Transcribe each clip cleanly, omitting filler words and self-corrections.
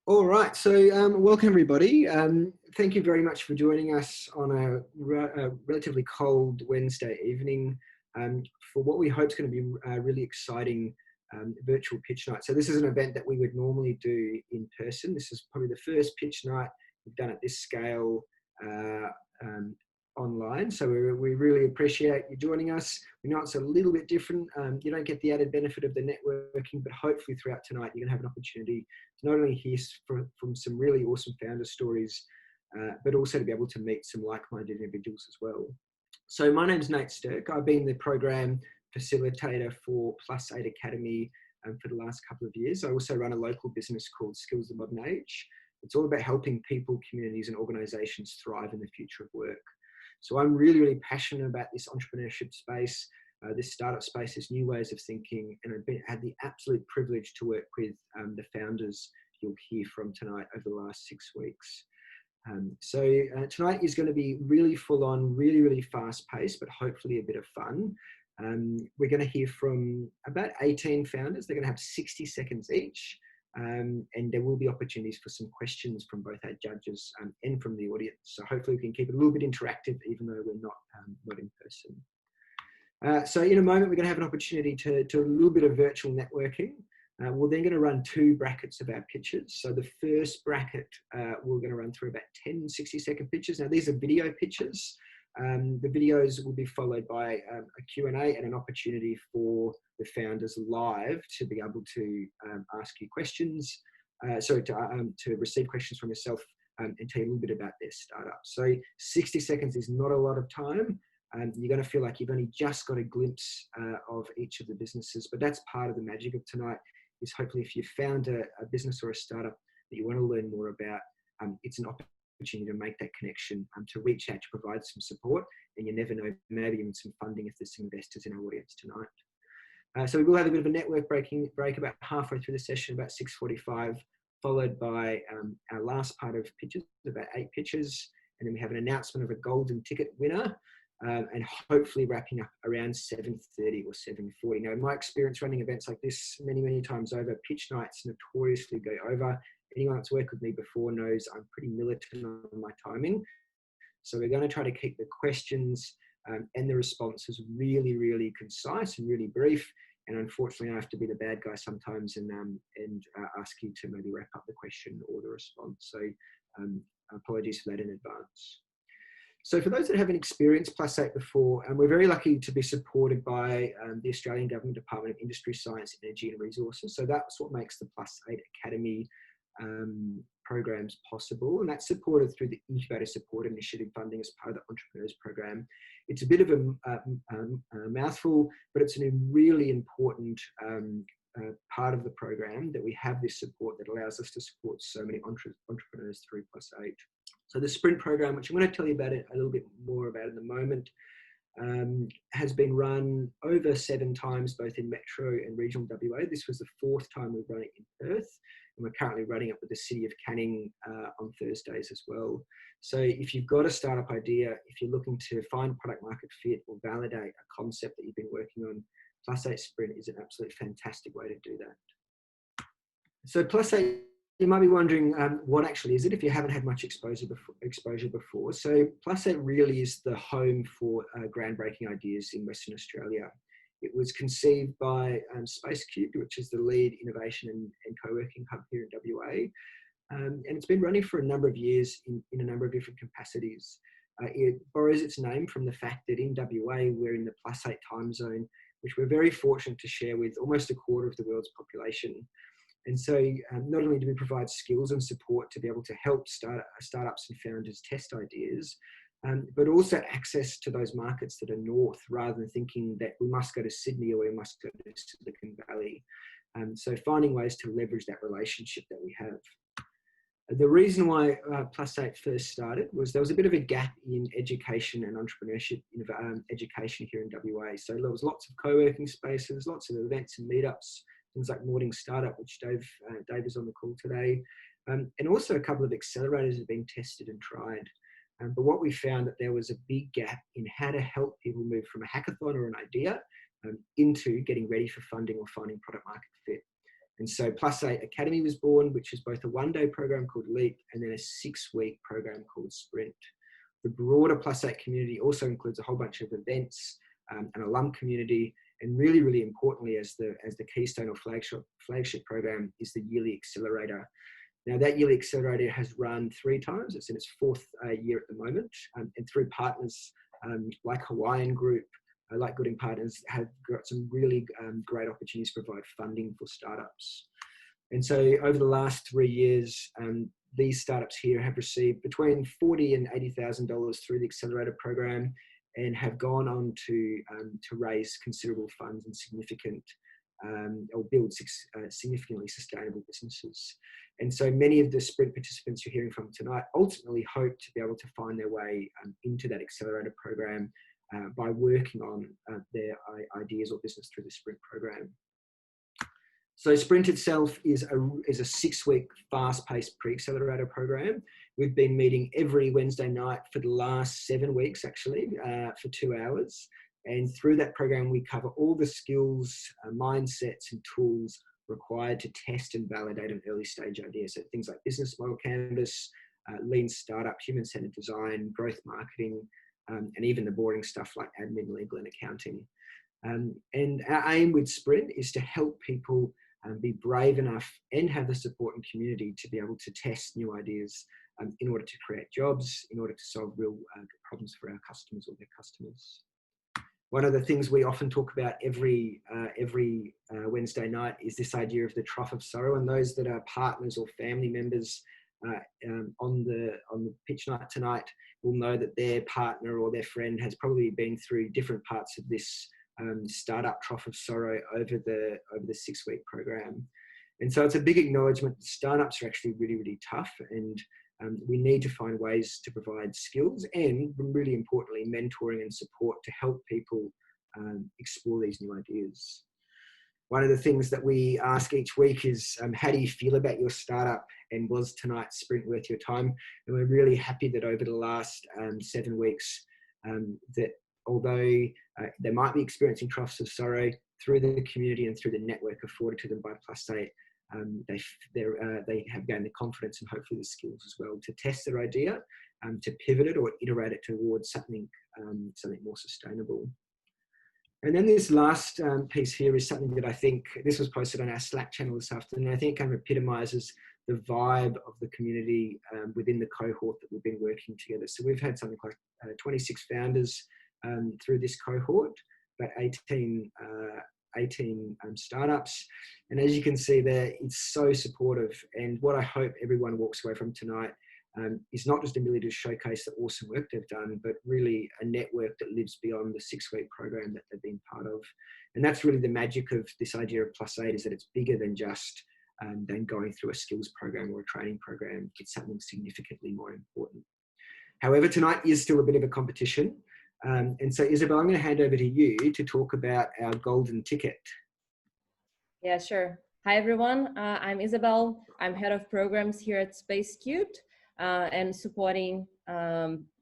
All right, so welcome everybody. Thank you very much for joining us on a relatively cold Wednesday evening for what we hope is going to be a really exciting virtual pitch night. So this is an event that we would normally do in person. This is probably the first pitch night we've done at this scale uh, um, online. So we really appreciate you joining us. We know it's a little bit different. You don't get the added benefit of the networking, but hopefully throughout tonight, you're going to have an opportunity to not only hear from some really awesome founder stories, but also to be able to meet some like-minded individuals as well. So my name's Nate Stirk. I've been the program facilitator for Plus8 Academy for the last couple of years. I also run a local business called Skills the Modern Age. It's all about helping people, communities and organisations thrive in the future of work. So I'm really, really passionate about this entrepreneurship space, this startup space, this new ways of thinking, and I've had the absolute privilege to work with the founders you'll hear from tonight over the last 6 weeks. So tonight is going to be really full on, really, really fast paced, but hopefully a bit of fun. We're going to hear from about 18 founders. They're going to have 60 seconds each. And there will be opportunities for some questions from both our judges and from the audience. So hopefully we can keep it a little bit interactive, even though we're not in person. So in a moment, we're going to have an opportunity to a little bit of virtual networking. We're then going to run 2 brackets of our pitches. So the first bracket, we're going to run through about 10 60-second pitches. Now, these are video pitches. The videos will be followed by a Q&A and an opportunity for the founders live to be able to ask you questions, to receive questions from yourself and tell you a little bit about their startup. So 60 seconds is not a lot of time. You're going to feel like you've only just got a glimpse of each of the businesses, but that's part of the magic of tonight, is hopefully if you found a business or a startup that you want to learn more about, it's an opportunity to make that connection, to reach out, to provide some support, and you never know, maybe even some funding if there's some investors in our audience tonight. So we will have a bit of a network break about halfway through the session, about 6:45, followed by our last part of pitches, about 8 pitches, and then we have an announcement of a golden ticket winner, and hopefully wrapping up around 7:30 or 7:40. Now, in my experience running events like this many, many times over, pitch nights notoriously go over. Anyone that's worked with me before knows I'm pretty militant on my timing. So we're going to try to keep the questions and the responses really, really concise and really brief. And unfortunately, I have to be the bad guy sometimes and ask you to maybe wrap up the question or the response. So apologies for that in advance. So for those that haven't experienced Plus8 before, we're very lucky to be supported by the Australian Government Department of Industry, Science, Energy and Resources. So that's what makes the Plus8 Academy programs possible, and that's supported through the Incubator Support Initiative funding as part of the Entrepreneurs Program. It's a bit of a mouthful, but it's a really important part of the program, that we have this support that allows us to support so many entrepreneurs through Plus8. So the Sprint program, which I'm going to tell you about it a little bit more about in a moment, has been run over 7 times, both in Metro and regional WA. This was the 4th time we've run it in Perth, and we're currently running it with the City of Canning on Thursdays as well. So if you've got a startup idea, if you're looking to find product market fit or validate a concept that you've been working on, Plus8 Sprint is an absolute fantastic way to do that. So Plus8, you might be wondering what actually is it if you haven't had much exposure before. So Plus8 really is the home for groundbreaking ideas in Western Australia. It was conceived by Space Cubed, which is the lead innovation and co-working hub here in WA. And it's been running for a number of years in a number of different capacities. It borrows its name from the fact that in WA, we're in the Plus8 time zone, which we're very fortunate to share with almost a quarter of the world's population. And so not only do we provide skills and support to be able to help startups and founders test ideas, but also access to those markets that are north, rather than thinking that we must go to Sydney or we must go to Silicon Valley. So finding ways to leverage that relationship that we have. The reason why Plus8 first started was there was a bit of a gap in education and entrepreneurship education here in WA. So there was lots of co-working spaces, lots of events and meetups, things like Morning Startup, which Dave is on the call today, and also a couple of accelerators have been tested and tried. But what we found that there was a big gap in how to help people move from a hackathon or an idea into getting ready for funding or finding product market fit. And so Plus 8 Academy was born, which is both a one-day program called Leap and then a 6-week program called Sprint. The broader Plus 8 community also includes a whole bunch of events, an alum community, and really, really importantly, as the keystone or flagship program is the yearly Accelerator. Now, that yearly Accelerator has run 3 times. It's in its 4th year at the moment, and through partners like Hawaiian Group, like Gooding Partners, have got some really great opportunities to provide funding for startups. And so over the last 3 years, these startups here have received between $40,000 and $80,000 through the Accelerator program, and have gone on to raise considerable funds and significant or build significantly sustainable businesses. And so many of the Sprint participants you're hearing from tonight ultimately hope to be able to find their way into that Accelerator program by working on their ideas or business through the Sprint program. So Sprint itself is a 6-week fast-paced pre-accelerator program. We've been meeting every Wednesday night for the last 7 weeks, actually, for 2 hours. And through that program, we cover all the skills, mindsets and tools required to test and validate an early stage idea. So things like business model canvas, lean startup, human-centered design, growth marketing, and even the boring stuff like admin, legal and accounting. And our aim with Sprint is to help people be brave enough and have the support and community to be able to test new ideas in order to create jobs, in order to solve real problems for our customers or their customers. One of the things we often talk about every Wednesday night is this idea of the trough of sorrow, and those that are partners or family members on the pitch night tonight will know that their partner or their friend has probably been through different parts of this startup trough of sorrow over the 6-week program. And so it's a big acknowledgement that startups are actually really, really tough, and we need to find ways to provide skills and, really importantly, mentoring and support to help people explore these new ideas. One of the things that we ask each week is, how do you feel about your startup, and was tonight's sprint worth your time? And we're really happy that over the last 7 weeks, that although they might be experiencing troughs of sorrow, through the community and through the network afforded to them by Plus 8, they have gained the confidence and hopefully the skills as well to test their idea, to pivot it or iterate it towards something more sustainable. And then this last piece here is something that I think, this was posted on our Slack channel this afternoon, I think kind of epitomises the vibe of the community within the cohort that we've been working together. So we've had something like 26 founders through this cohort, but 18 startups. And as you can see there, it's so supportive. And what I hope everyone walks away from tonight is not just an ability to showcase the awesome work they've done, but really a network that lives beyond the 6-week program that they've been part of. And that's really the magic of this idea of Plus 8, is that it's bigger than just than going through a skills program or a training program. It's something significantly more important. However, tonight is still a bit of a competition. And so, Isabel, I'm going to hand over to you to talk about our golden ticket. Yeah, sure. Hi, everyone. I'm Isabel. I'm head of programs here at Space Cubed and supporting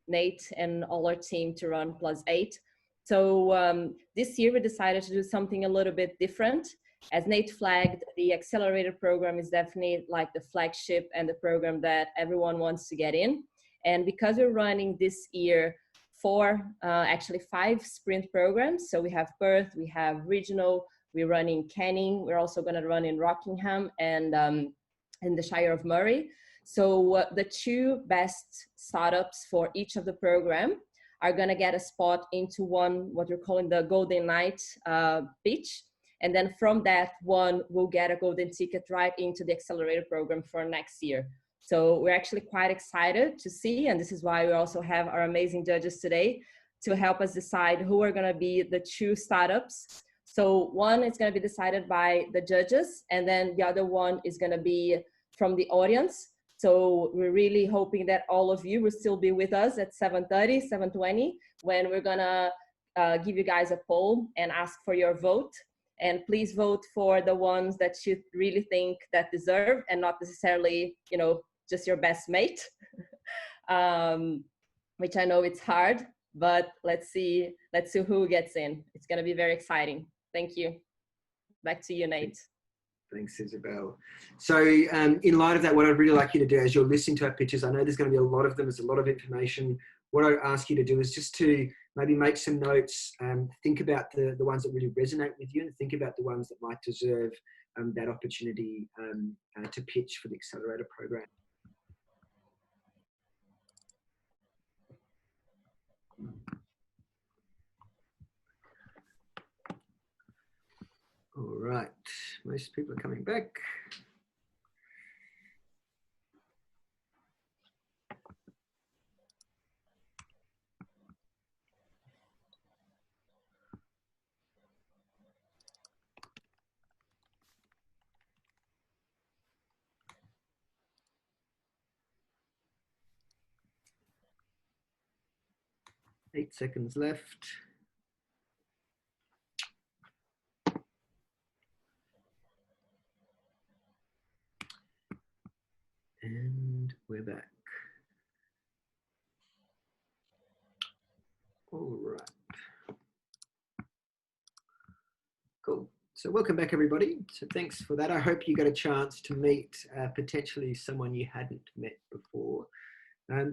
Nate and all our team to run Plus 8. So this year we decided to do something a little bit different. As Nate flagged, the Accelerator program is definitely like the flagship and the program that everyone wants to get in. And because we're running this year actually 5 sprint programs. So we have Perth, we have regional, we're running Canning, we're also going to run in Rockingham and in the Shire of Murray. So the 2 best startups for each of the program are going to get a spot into what we're calling the Golden Night pitch. And then from that one, we'll get a golden ticket right into the Accelerator program for next year. So we're actually quite excited to see, and this is why we also have our amazing judges today to help us decide who are going to be the 2 startups. So one is going to be decided by the judges, and then the other one is going to be from the audience. So we're really hoping that all of you will still be with us at 7:30, 7:20, when we're going to give you guys a poll and ask for your vote. And please vote for the ones that you really think that deserve, and not necessarily, just your best mate, which I know it's hard, but let's see who gets in. It's going to be very exciting. Thank you. Back to you, Nate. Thanks, Isabel. So in light of that, what I'd really like you to do as you're listening to our pitches, I know there's going to be a lot of them, there's a lot of information. What I'd ask you to do is just to maybe make some notes, think about the ones that really resonate with you, and think about the ones that might deserve that opportunity to pitch for the Accelerator program. All right, most people are coming back. Eight seconds left. And we're back. All right. Cool. So welcome back, everybody. So thanks for that. I hope you got a chance to meet potentially someone you hadn't met before.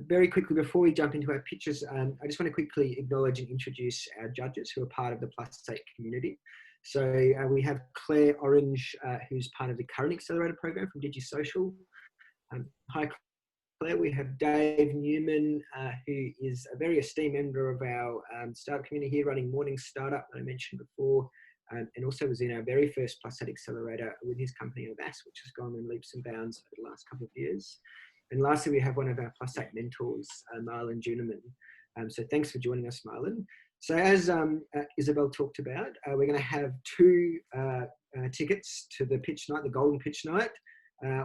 Very quickly, before we jump into our pitches, I just want to quickly acknowledge and introduce our judges who are part of the +8 community. So we have Claire Orange, who's part of the current Accelerator program from DigiSocial. Hi, Claire. We have Dave Newman, who is a very esteemed member of our startup community here, running Morning Startup, that I mentioned before, and also was in our very first +8 Accelerator with his company Avast, which has gone in leaps and bounds over the last couple of years. And lastly, we have one of our +8 mentors, Marlon Juneman. So thanks for joining us, Marlon. So as Isabel talked about, we're going to have two tickets to the pitch night, the Golden Pitch Night.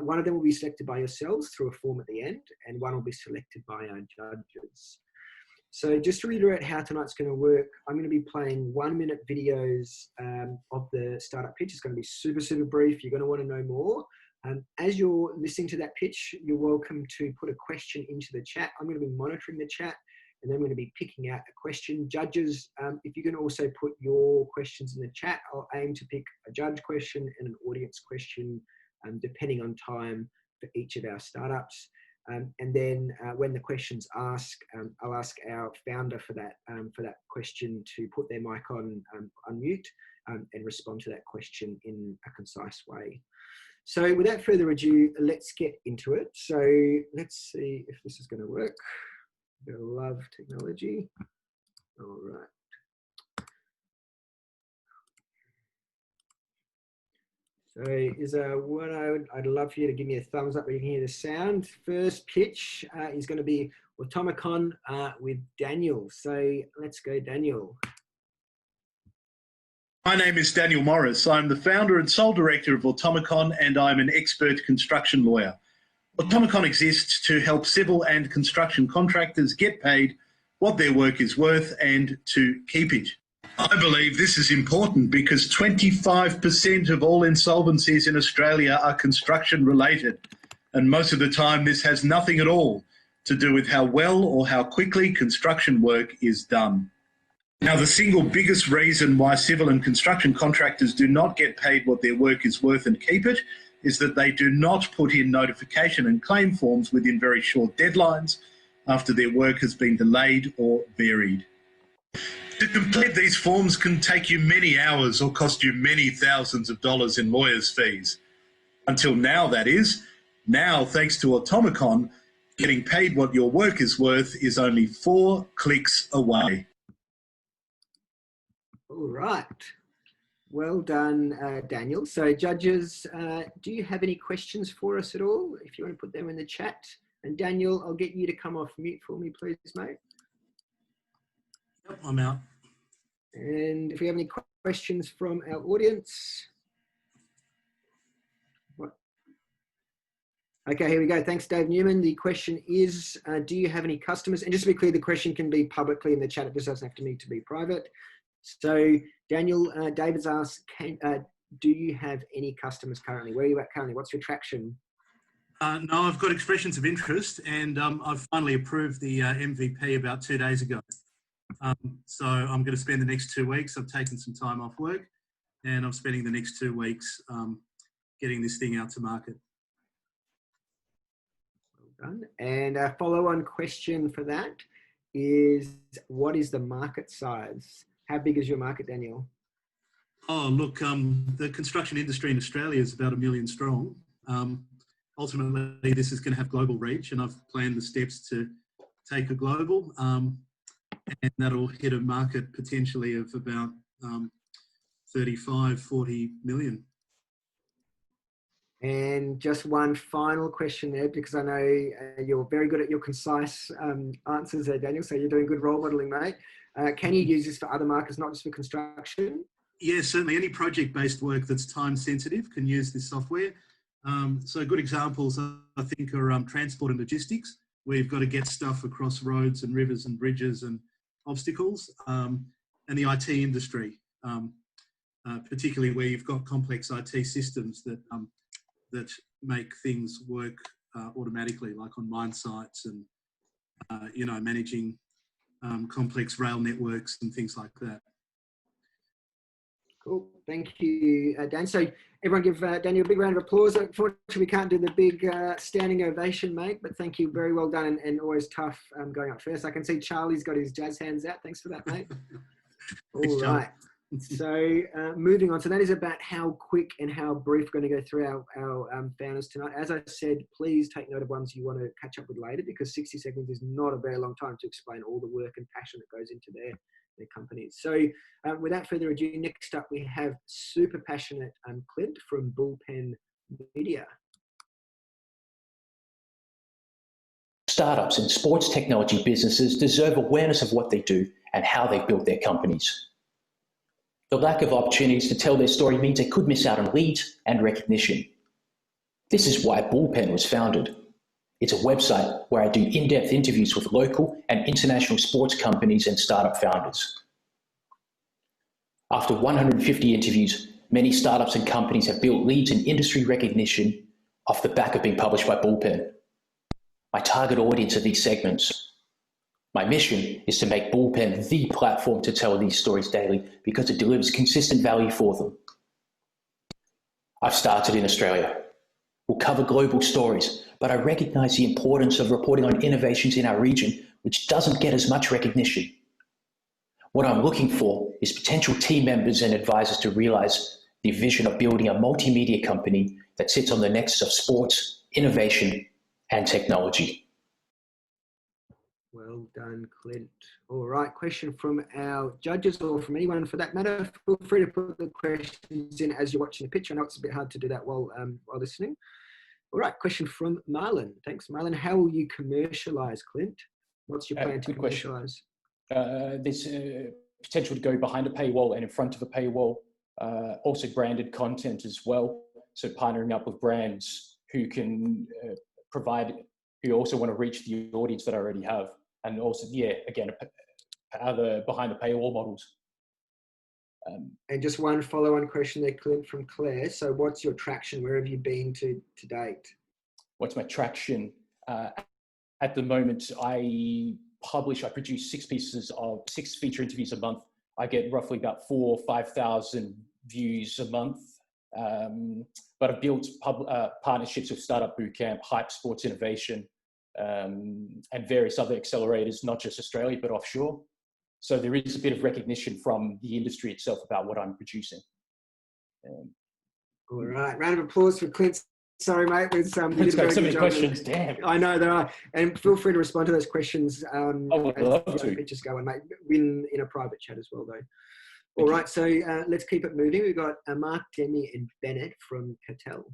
One of them will be selected by yourselves through a form at the end, and one will be selected by our judges. So just to reiterate how tonight's going to work, I'm going to be playing 1-minute videos of the startup pitch. It's going to be super, super brief. You're going to want to know more. As you're listening to that pitch, you're welcome to put a question into the chat. I'm going to be monitoring the chat, and then I'm going to be picking out a question. Judges, if you can also put your questions in the chat, I'll aim to pick a judge question and an audience question, depending on time for each of our startups. And then when the question's asked, I'll ask our founder for that question to put their mic on mute and respond to that question in a concise way. So without further ado, let's get into it. So let's see if this is going to work. I love technology. All right. So I'd love for you to give me a thumbs up when you can hear the sound. First pitch is going to be Automicon with Daniel. So let's go, Daniel. My name is Daniel Morris. I'm the founder and sole director of Automicon, and I'm an expert construction lawyer. Automicon exists to help civil and construction contractors get paid what their work is worth and to keep it. I believe this is important because 25% of all insolvencies in Australia are construction related, and most of the time this has nothing at all to do with how well or how quickly construction work is done. Now, the single biggest reason why civil and construction contractors do not get paid what their work is worth and keep it is that they do not put in notification and claim forms within very short deadlines after their work has been delayed or varied. To complete these forms can take you many hours or cost you many thousands of dollars in lawyers' fees. Until now, that is. Now, thanks to Automicon, getting paid what your work is worth is only 4 clicks away. All right. Well done, Daniel. So judges, do you have any questions for us at all? If you want to put them in the chat. And Daniel, I'll get you to come off mute for me, please, mate. Yep, I'm out. And if we have any questions from our audience. What? Okay, here we go. Thanks, Dave Newman. The question is, do you have any customers? And just to be clear, the question can be publicly in the chat. It just doesn't have to need to be private. So Daniel, David's asked, do you have any customers currently? Where are you at currently? What's your traction? No, I've got expressions of interest, and I've finally approved the MVP about 2 days ago. So I'm going to spend the next 2 weeks. I've taken some time off work, and I'm spending the next 2 weeks getting this thing out to market. Well done. And a follow-on question for that is, what is the market size? How big is your market, Daniel? Oh, look, the construction industry in Australia is about 1 million strong. Ultimately, this is going to have global reach, and I've planned the steps to take it global, and that'll hit a market potentially of about 35, 40 million. And just one final question there, because I know you're very good at your concise answers there, Daniel, so you're doing good role modelling, mate. Can you use this for other markets, not just for construction? Yeah, certainly. Any project-based work that's time-sensitive can use this software. So good examples, I think, are transport and logistics, where you've got to get stuff across roads and rivers and bridges and obstacles, and the IT industry, particularly where you've got complex IT systems that make things work automatically, like on mine sites and, managing complex rail networks and things like that. Cool. Thank you, Dan. So everyone give Daniel a big round of applause. Unfortunately, we can't do the big standing ovation, mate, but thank you. Very well done, and always tough going up first. I can see Charlie's got his jazz hands out. Thanks for that, mate. All right. So moving on. So that is about how quick and how brief we're going to go through our founders tonight. As I said, please take note of ones you want to catch up with later, because 60 seconds is not a very long time to explain all the work and passion that goes into their companies. So without further ado, next up we have super passionate Clint from Bullpen Media. Startups and sports technology businesses deserve awareness of what they do and how they built their companies. The lack of opportunities to tell their story means they could miss out on leads and recognition. This is why Bullpen was founded. It's a website where I do in-depth interviews with local and international sports companies and startup founders. After 150 interviews, many startups and companies have built leads and industry recognition off the back of being published by Bullpen. My target audience are these segments. My mission is to make Bullpen the platform to tell these stories daily because it delivers consistent value for them. I've started in Australia. We'll cover global stories, but I recognize the importance of reporting on innovations in our region, which doesn't get as much recognition. What I'm looking for is potential team members and advisors to realize the vision of building a multimedia company that sits on the nexus of sports, innovation, and technology. Well done, Clint. All right, question from our judges, or from anyone for that matter. Feel free to put the questions in as you're watching the picture. I know it's a bit hard to do that while listening. All right, question from Marlon. Thanks, Marlon. How will you commercialize, Clint? What's your plan to commercialize? There's potential to go behind a paywall and in front of a paywall, also branded content as well. So partnering up with brands who can who also want to reach the audience that I already have. And also, again, other behind the paywall models. And just one follow-on question there, Clint, from Claire. So what's your traction? Where have you been to date? What's my traction? At the moment, I produce 6 feature interviews a month. I get roughly about 4,000 or 5,000 views a month. But I've built partnerships with Startup Bootcamp, Hype Sports Innovation, and various other accelerators, not just Australia, but offshore. So there is a bit of recognition from the industry itself about what I'm producing. All right, round of applause for Clint. Sorry, mate. Clint's got so many questions, damn. I know there are. And feel free to respond to those questions I would love to. Pictures go, and mate, win in a private chat as well, though. All right, so let's keep it moving. We've got Mark, Demi, and Bennett from Cattell.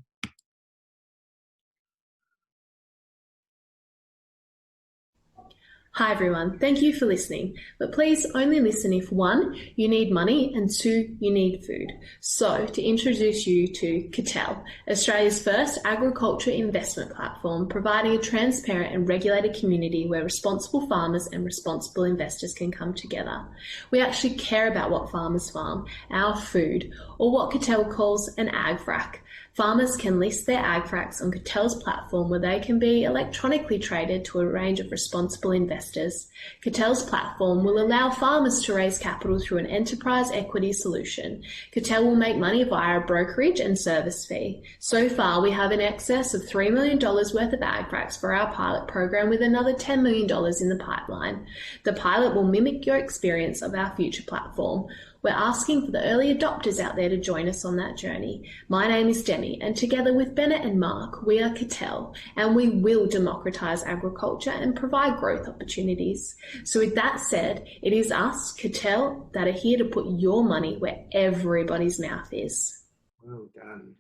Hi everyone, thank you for listening, but please only listen if 1, you need money, and 2, you need food. So, to introduce you to Cattell, Australia's first agriculture investment platform, providing a transparent and regulated community where responsible farmers and responsible investors can come together. We actually care about what farmers farm, our food, or what Cattell calls an ag frack. Farmers can list their agfracs on Catel's platform where they can be electronically traded to a range of responsible investors. Catel's platform will allow farmers to raise capital through an enterprise equity solution. Catel will make money via a brokerage and service fee. So far, we have in excess of $3 million worth of agfracs for our pilot program, with another $10 million in the pipeline. The pilot will mimic your experience of our future platform. We're asking for the early adopters out there to join us on that journey. My name is Demi, and together with Bennett and Mark, we are Catel, and we will democratise agriculture and provide growth opportunities. So with that said, it is us, Catel, that are here to put your money where everybody's mouth is. Well done.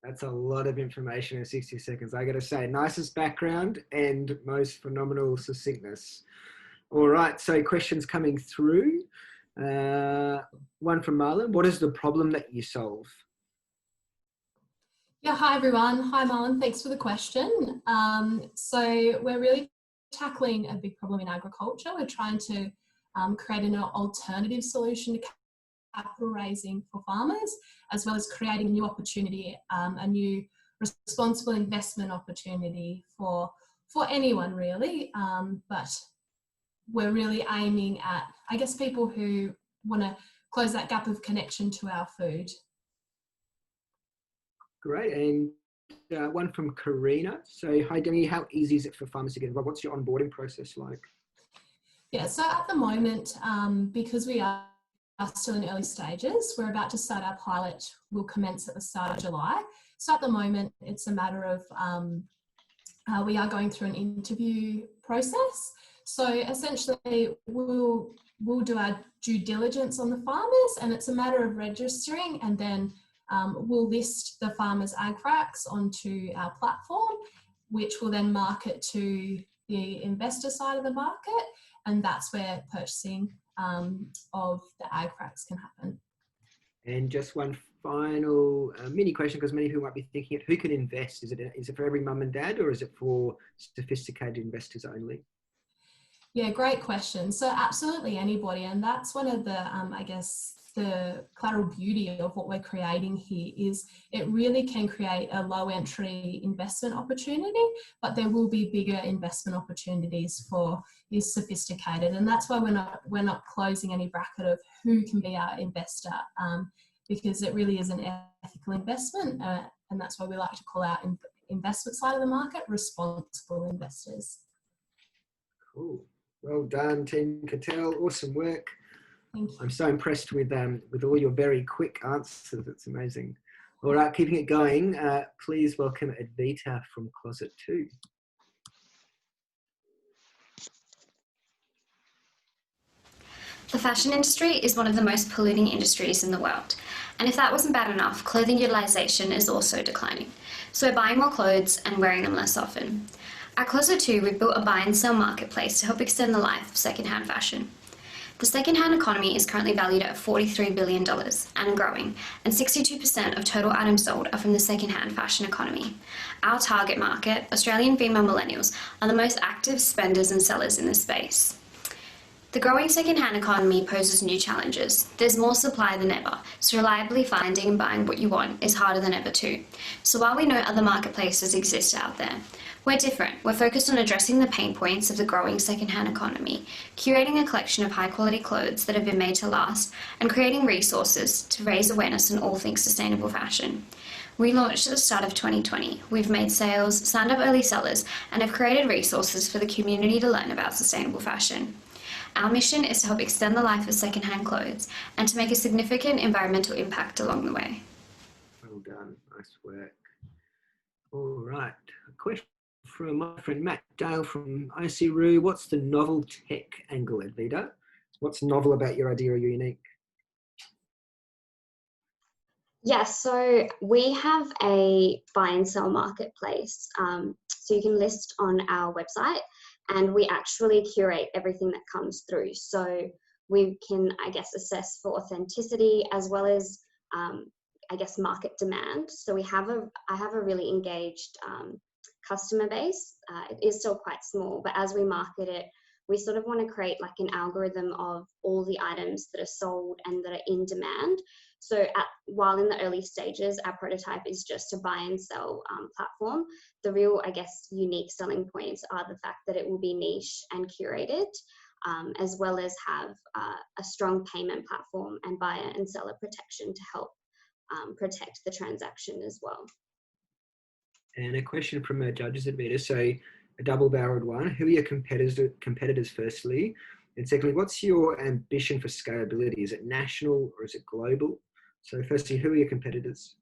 That's a lot of information in 60 seconds. I got to say, nicest background and most phenomenal succinctness. All right, so questions coming through. One from Marlon. What is the problem that you solve? Yeah, hi everyone. Hi Marlon, thanks for the question. So we're really tackling a big problem in agriculture. We're trying to create an alternative solution to capital raising for farmers, as well as creating a new opportunity, a new responsible investment opportunity for anyone really. But we're really aiming at, I guess, people who want to close that gap of connection to our food. Great. And one from Karina. So, hi Demi, how easy is it for farmers to get involved? What's your onboarding process like? Yeah, so at the moment, because we are still in early stages, we're about to start our pilot. We'll commence at the start of July. So at the moment, it's a matter of we are going through an interview process. So essentially, we'll do our due diligence on the farmers, and it's a matter of registering, and then we'll list the farmers' agfracs onto our platform, which will then market to the investor side of the market, and that's where purchasing of the agfracs can happen. And just one final mini question, because many people might be thinking, who can invest? Is it for every mum and dad, or is it for sophisticated investors only? Yeah, great question. So absolutely anybody, and that's one of the, I guess, the collateral beauty of what we're creating here is it really can create a low entry investment opportunity, but there will be bigger investment opportunities for these sophisticated, and that's why we're not closing any bracket of who can be our investor, because it really is an ethical investment, and that's why we like to call our investment side of the market responsible investors. Cool. Well done, Team Catel. Awesome work. Thank you. I'm so impressed with all your very quick answers. It's amazing. All right, keeping it going. Please welcome Advita from Closet 2. The fashion industry is one of the most polluting industries in the world. And if that wasn't bad enough, clothing utilisation is also declining. So we're buying more clothes and wearing them less often. At Closet 2, we've built a buy and sell marketplace to help extend the life of secondhand fashion. The secondhand economy is currently valued at $43 billion and growing, and 62% of total items sold are from the secondhand fashion economy. Our target market, Australian female millennials, are the most active spenders and sellers in this space. The growing secondhand economy poses new challenges. There's more supply than ever, so reliably finding and buying what you want is harder than ever too. So while we know other marketplaces exist out there, we're different. We're focused on addressing the pain points of the growing secondhand economy, curating a collection of high-quality clothes that have been made to last, and creating resources to raise awareness on all things sustainable fashion. We launched at the start of 2020. We've made sales, signed up early sellers, and have created resources for the community to learn about sustainable fashion. Our mission is to help extend the life of secondhand clothes and to make a significant environmental impact along the way. Well done. Nice work. All right. A question from my friend Matt Dale from ICRU. What's the novel tech angle, Advita? What's novel about your idea or your unique? Yes, so we have a buy and sell marketplace. So you can list on our website, and we actually curate everything that comes through. So we can, I guess, assess for authenticity as well as, I guess, market demand. So I have a really engaged customer base. It is still quite small, but as we market it, we sort of want to create like an algorithm of all the items that are sold and that are in demand. So while in the early stages, our prototype is just a buy and sell platform, the real, I guess, unique selling points are the fact that it will be niche and curated, as well as have a strong payment platform and buyer and seller protection to help protect the transaction as well. And a question from our judges, Admita. So a double-barreled one. Who are your competitors firstly? And secondly, what's your ambition for scalability? Is it national or is it global? So firstly, who are your competitors?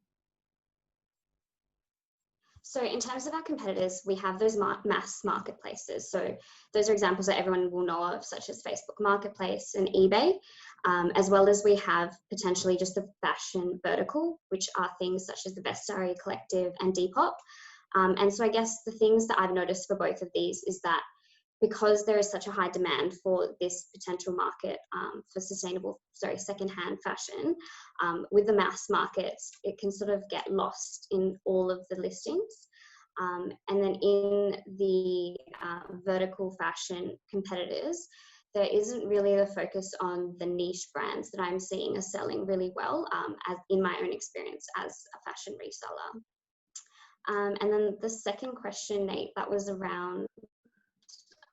So in terms of our competitors, we have those mass marketplaces. So those are examples that everyone will know of, such as Facebook Marketplace and eBay, as well as we have potentially just the fashion vertical, which are things such as the Bestiary Collective and Depop. And so I guess the things that I've noticed for both of these is that because there is such a high demand for this potential market for secondhand fashion, with the mass markets, it can sort of get lost in all of the listings. And then in the vertical fashion competitors, there isn't really the focus on the niche brands that I'm seeing are selling really well, as in my own experience as a fashion reseller. And then the second question, Nate, that was around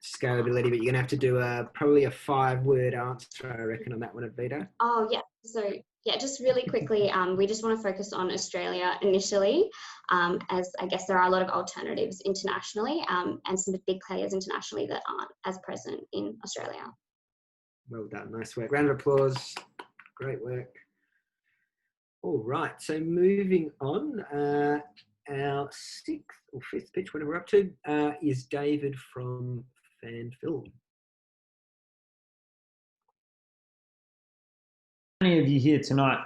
Scalability, but you're going to have to do probably a 5-word answer, I reckon, on that one, Admita. Oh, yeah. So, yeah, just really quickly, we just want to focus on Australia initially, as I guess there are a lot of alternatives internationally, and some big players internationally that aren't as present in Australia. Well done. Nice work. Round of applause. Great work. All right. So moving on, our 6th or 5th pitch, whatever we're up to, is David from Fan Film. How many of you here tonight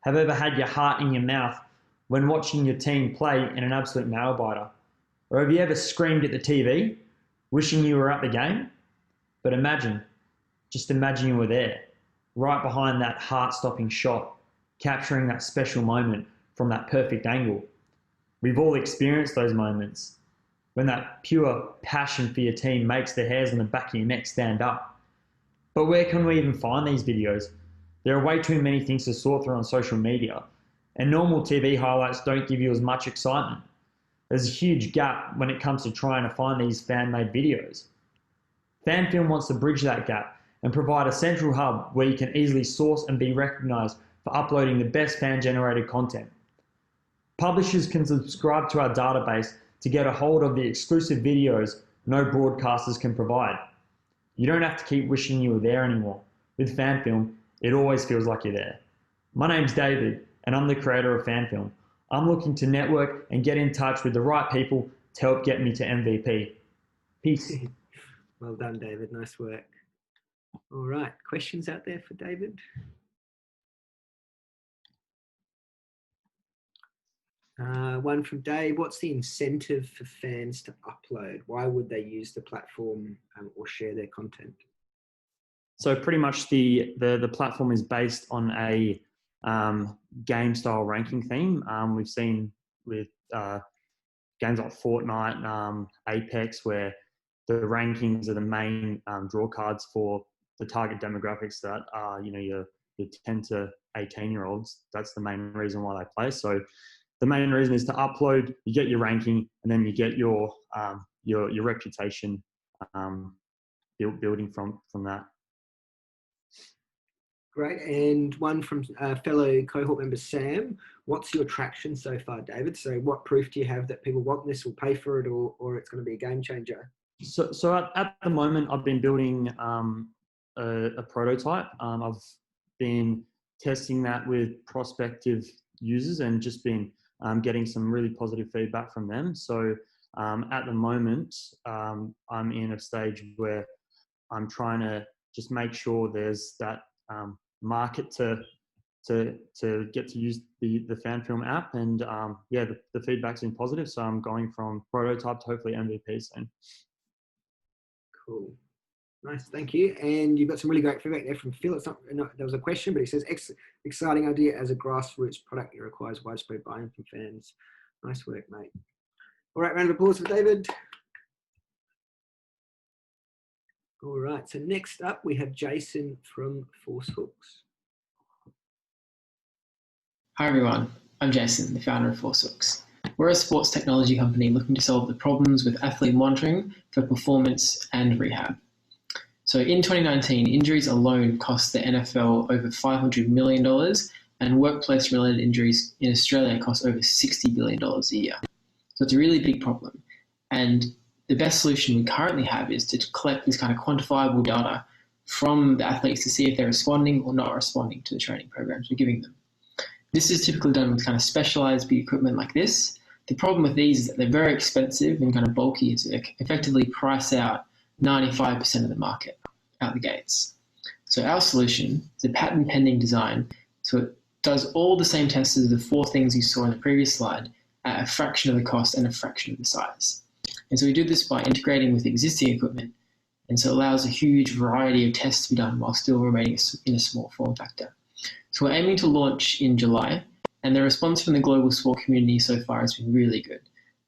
have ever had your heart in your mouth when watching your team play in an absolute nail biter? Or have you ever screamed at the TV, wishing you were at the game? But just imagine you were there, right behind that heart-stopping shot, capturing that special moment from that perfect angle. We've all experienced those moments when that pure passion for your team makes the hairs on the back of your neck stand up. But where can we even find these videos? There are way too many things to sort through on social media, and normal TV highlights don't give you as much excitement. There's a huge gap when it comes to trying to find these fan-made videos. FanFilm wants to bridge that gap and provide a central hub where you can easily source and be recognized for uploading the best fan-generated content. Publishers can subscribe to our database to get a hold of the exclusive videos no broadcasters can provide. You don't have to keep wishing you were there anymore. With FanFilm, it always feels like you're there. My name's David, and I'm the creator of FanFilm. I'm looking to network and get in touch with the right people to help get me to MVP. Peace. Well done, David. Nice work. All right. Questions out there for David? One from Dave. What's the incentive for fans to upload? Why would they use the platform or share their content? So pretty much the platform is based on a game style ranking theme. We've seen with games like Fortnite, Apex, where the rankings are the main draw cards for the target demographics that are, your 10 to 18-year-olds. That's the main reason why they play. So the main reason is to upload, you get your ranking, and then you get your reputation building from that. Great. And one from fellow cohort member Sam. What's your traction so far, David? So what proof do you have that people want this, will pay for it, or it's going to be a game changer? So at the moment, I've been building a prototype. I've been testing that with prospective users and just been getting some really positive feedback from them. So at the moment, I'm in a stage where I'm trying to just make sure there's that market to get to use the FanFilm app, and the feedback's been positive. So I'm going from prototype to hopefully MVP soon. Cool. Nice, thank you. And you've got some really great feedback there from Phil. It's not there was a question, but he says, exciting idea as a grassroots product. It requires widespread buy-in from fans. Nice work, mate. All right, round of applause for David. All right, so next up we have Jason from Force Hooks. Hi everyone, I'm Jason, the founder of Force Hooks. We're a sports technology company looking to solve the problems with athlete monitoring for performance and rehab. So in 2019, injuries alone cost the NFL over $500 million, and workplace-related injuries in Australia cost over $60 billion a year. So it's a really big problem. And the best solution we currently have is to collect this kind of quantifiable data from the athletes to see if they're responding or not responding to the training programs we're giving them. This is typically done with kind of specialized big equipment like this. The problem with these is that they're very expensive and kind of bulky to effectively price out 95% of the market out the gates. So our solution is a patent pending design. So it does all the same tests as the 4 things you saw in the previous slide at a fraction of the cost and a fraction of the size. And so we do this by integrating with existing equipment. And so it allows a huge variety of tests to be done while still remaining in a small form factor. So we're aiming to launch in July, and the response from the global sport community so far has been really good.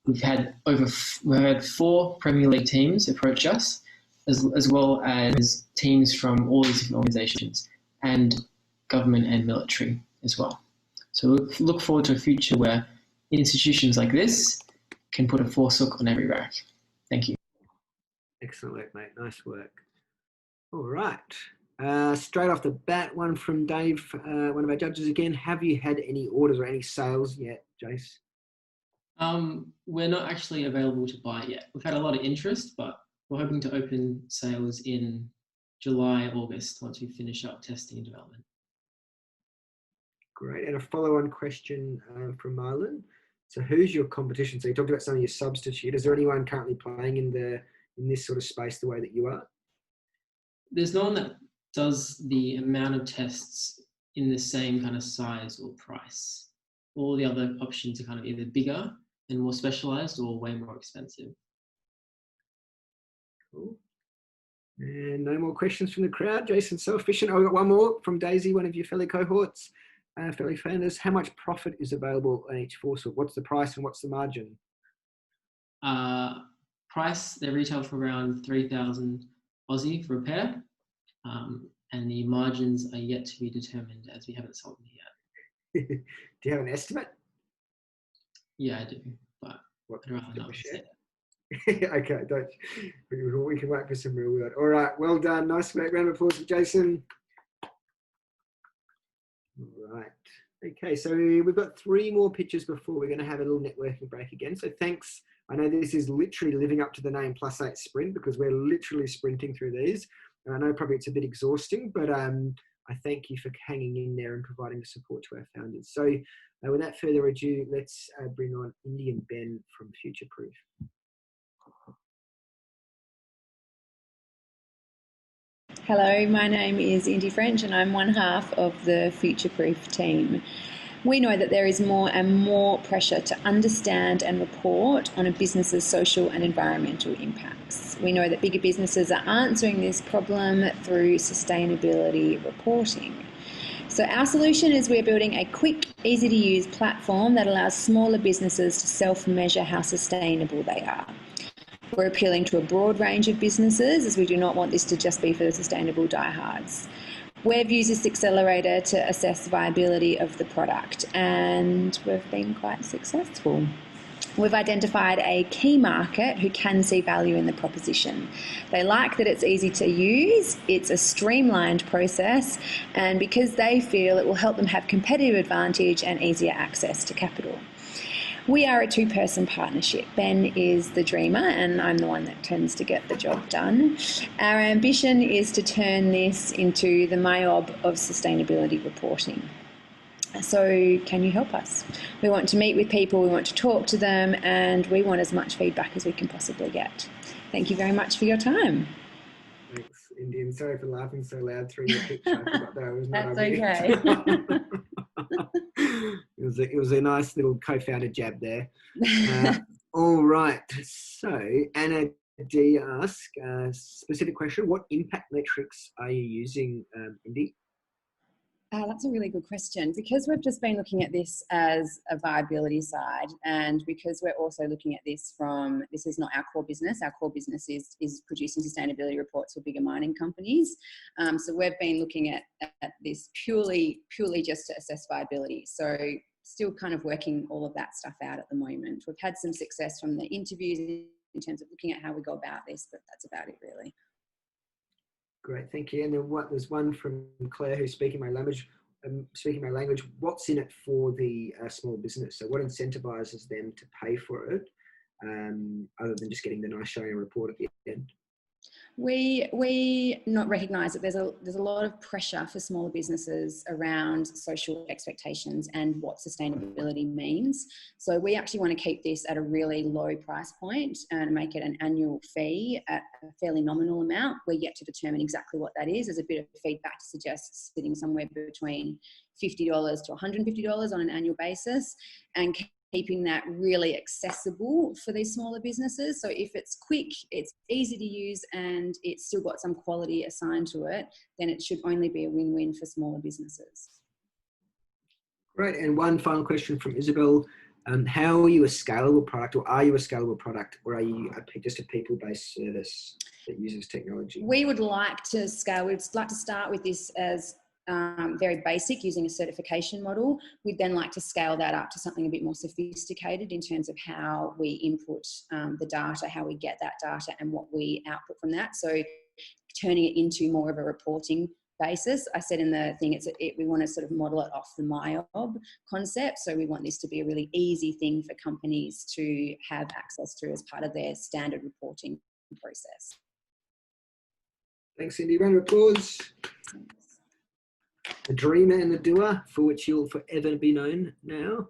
We've had 4 Premier League teams approach us, as well as teams from all these different organizations and government and military as well. So we look forward to a future where institutions like this can put a Force Hook on every rack. Thank you. Excellent work, mate. Nice work. All right. Straight off the bat, one from Dave, one of our judges again. Have you had any orders or any sales yet, Jace? We're not actually available to buy yet. We've had a lot of interest, but we're hoping to open sales in July, August, once we finish up testing and development. Great. And a follow-on question from Marlon. So who's your competition? So you talked about some of your substitute. Is there anyone currently playing in this sort of space the way that you are? There's no one that does the amount of tests in the same kind of size or price. All the other options are kind of either bigger and more specialized or way more expensive. Cool. And no more questions from the crowd. Jason's so efficient. I've got one more from Daisy, one of your fellow cohorts, fellow founders. How much profit is available on each Force Hook? What's the price and what's the margin? Price, they retail for around 3,000 Aussie for a pair. And the margins are yet to be determined as we haven't sold them yet. Do you have an estimate? Yeah, I do, but what, I'd rather not say that. Okay, we can wait for some real word. All right, well done. Nice work. Round of applause for Jason. All right. Okay, so we've got 3 more pictures before we're going to have a little networking break again. So thanks. I know this is literally living up to the name +8 Sprint because we're literally sprinting through these. And I know probably it's a bit exhausting, but I thank you for hanging in there and providing the support to our founders. So without further ado, let's bring on Indy and Ben from Future Proof. Hello, my name is Indy French and I'm one half of the Future Proof team. We know that there is more and more pressure to understand and report on a business's social and environmental impacts. We know that bigger businesses are answering this problem through sustainability reporting. So our solution is we're building a quick, easy to use platform that allows smaller businesses to self-measure how sustainable they are. We're appealing to a broad range of businesses as we do not want this to just be for the sustainable diehards. We've used this accelerator to assess viability of the product and we've been quite successful. We've identified a key market who can see value in the proposition. They like that it's easy to use, it's a streamlined process, and because they feel it will help them have competitive advantage and easier access to capital. We are a 2-person partnership. Ben is the dreamer and I'm the one that tends to get the job done. Our ambition is to turn this into the MYOB of sustainability reporting. So can you help us? We want to meet with people, we want to talk to them, and we want as much feedback as we can possibly get. Thank you very much for your time. Thanks, Indy, and sorry for laughing so loud through your picture. I forgot that I was not That's okay. It was a nice little co-founder jab there. All right. So Anna D asks a specific question. What impact metrics are you using, Indy? That's a really good question. Because we've just been looking at this as a viability side, and because we're also looking at this from, this is not our core business. Our core business is producing sustainability reports for bigger mining companies. So we've been looking at this purely just to assess viability. So still kind of working all of that stuff out at the moment. We've had some success from the interviews in terms of looking at how we go about this, but that's about it really. Great, thank you. And then there's one from Claire who's speaking my language. What's in it for the small business? So what incentivizes them to pay for it, other than just getting the nice shiny report at the end? We not recognise that there's a lot of pressure for smaller businesses around social expectations and what sustainability means. So we actually want to keep this at a really low price point and make it an annual fee at a fairly nominal amount. We're yet to determine exactly what that is. There's a bit of feedback to suggest sitting somewhere between $50 to $150 on an annual basis, and keeping that really accessible for these smaller businesses. So if it's quick, it's easy to use, and it's still got some quality assigned to it, then it should only be a win-win for smaller businesses. Great. And one final question from Isabel. How are you a scalable product, or are you a scalable product, or are you just a people-based service that uses technology? We would like to scale. We'd like to start with this as very basic, using a certification model. We'd then like to scale that up to something a bit more sophisticated in terms of how we input the data, how we get that data, and what we output from that. So turning it into more of a reporting basis. I said in the thing, we want to sort of model it off the MyOb concept. So we want this to be a really easy thing for companies to have access to as part of their standard reporting process. Thanks, Cindy. Round of applause. The dreamer and the doer, for which you'll forever be known now.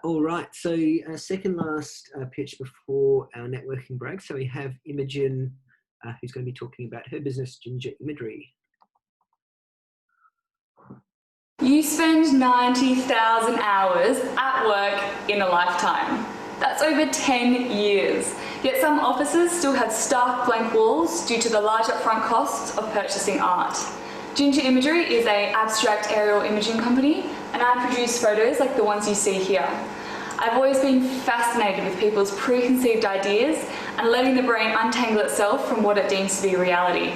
All right, so second last pitch before our networking break. So we have Imogen, who's going to be talking about her business, Ginger Imagery. You spend 90,000 hours at work in a lifetime. That's over 10 years. Yet some offices still have stark blank walls due to the large upfront costs of purchasing art. Ginger Imagery is an abstract aerial imaging company, and I produce photos like the ones you see here. I've always been fascinated with people's preconceived ideas and letting the brain untangle itself from what it deems to be reality,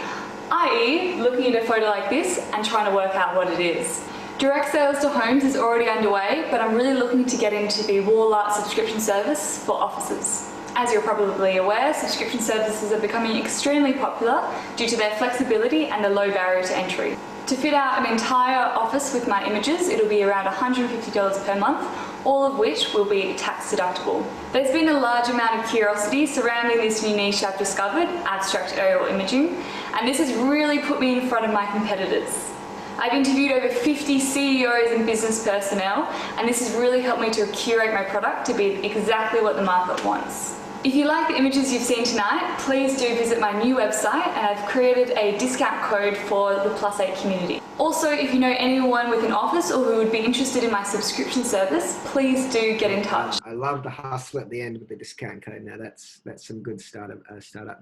i.e. looking at a photo like this and trying to work out what it is. Direct sales to homes is already underway, but I'm really looking to get into the wall art subscription service for offices. As you're probably aware, subscription services are becoming extremely popular due to their flexibility and the low barrier to entry. To fit out an entire office with my images, it'll be around $150 per month, all of which will be tax deductible. There's been a large amount of curiosity surrounding this new niche I've discovered, abstract aerial imaging, and this has really put me in front of my competitors. I've interviewed over 50 CEOs and business personnel, and this has really helped me to curate my product to be exactly what the market wants. If you like the images you've seen tonight, please do visit my new website, and I've created a discount code for the +8 community. Also, if you know anyone with an office or who would be interested in my subscription service, please do get in touch. I love the hustle at the end with the discount code. Now that's some good startup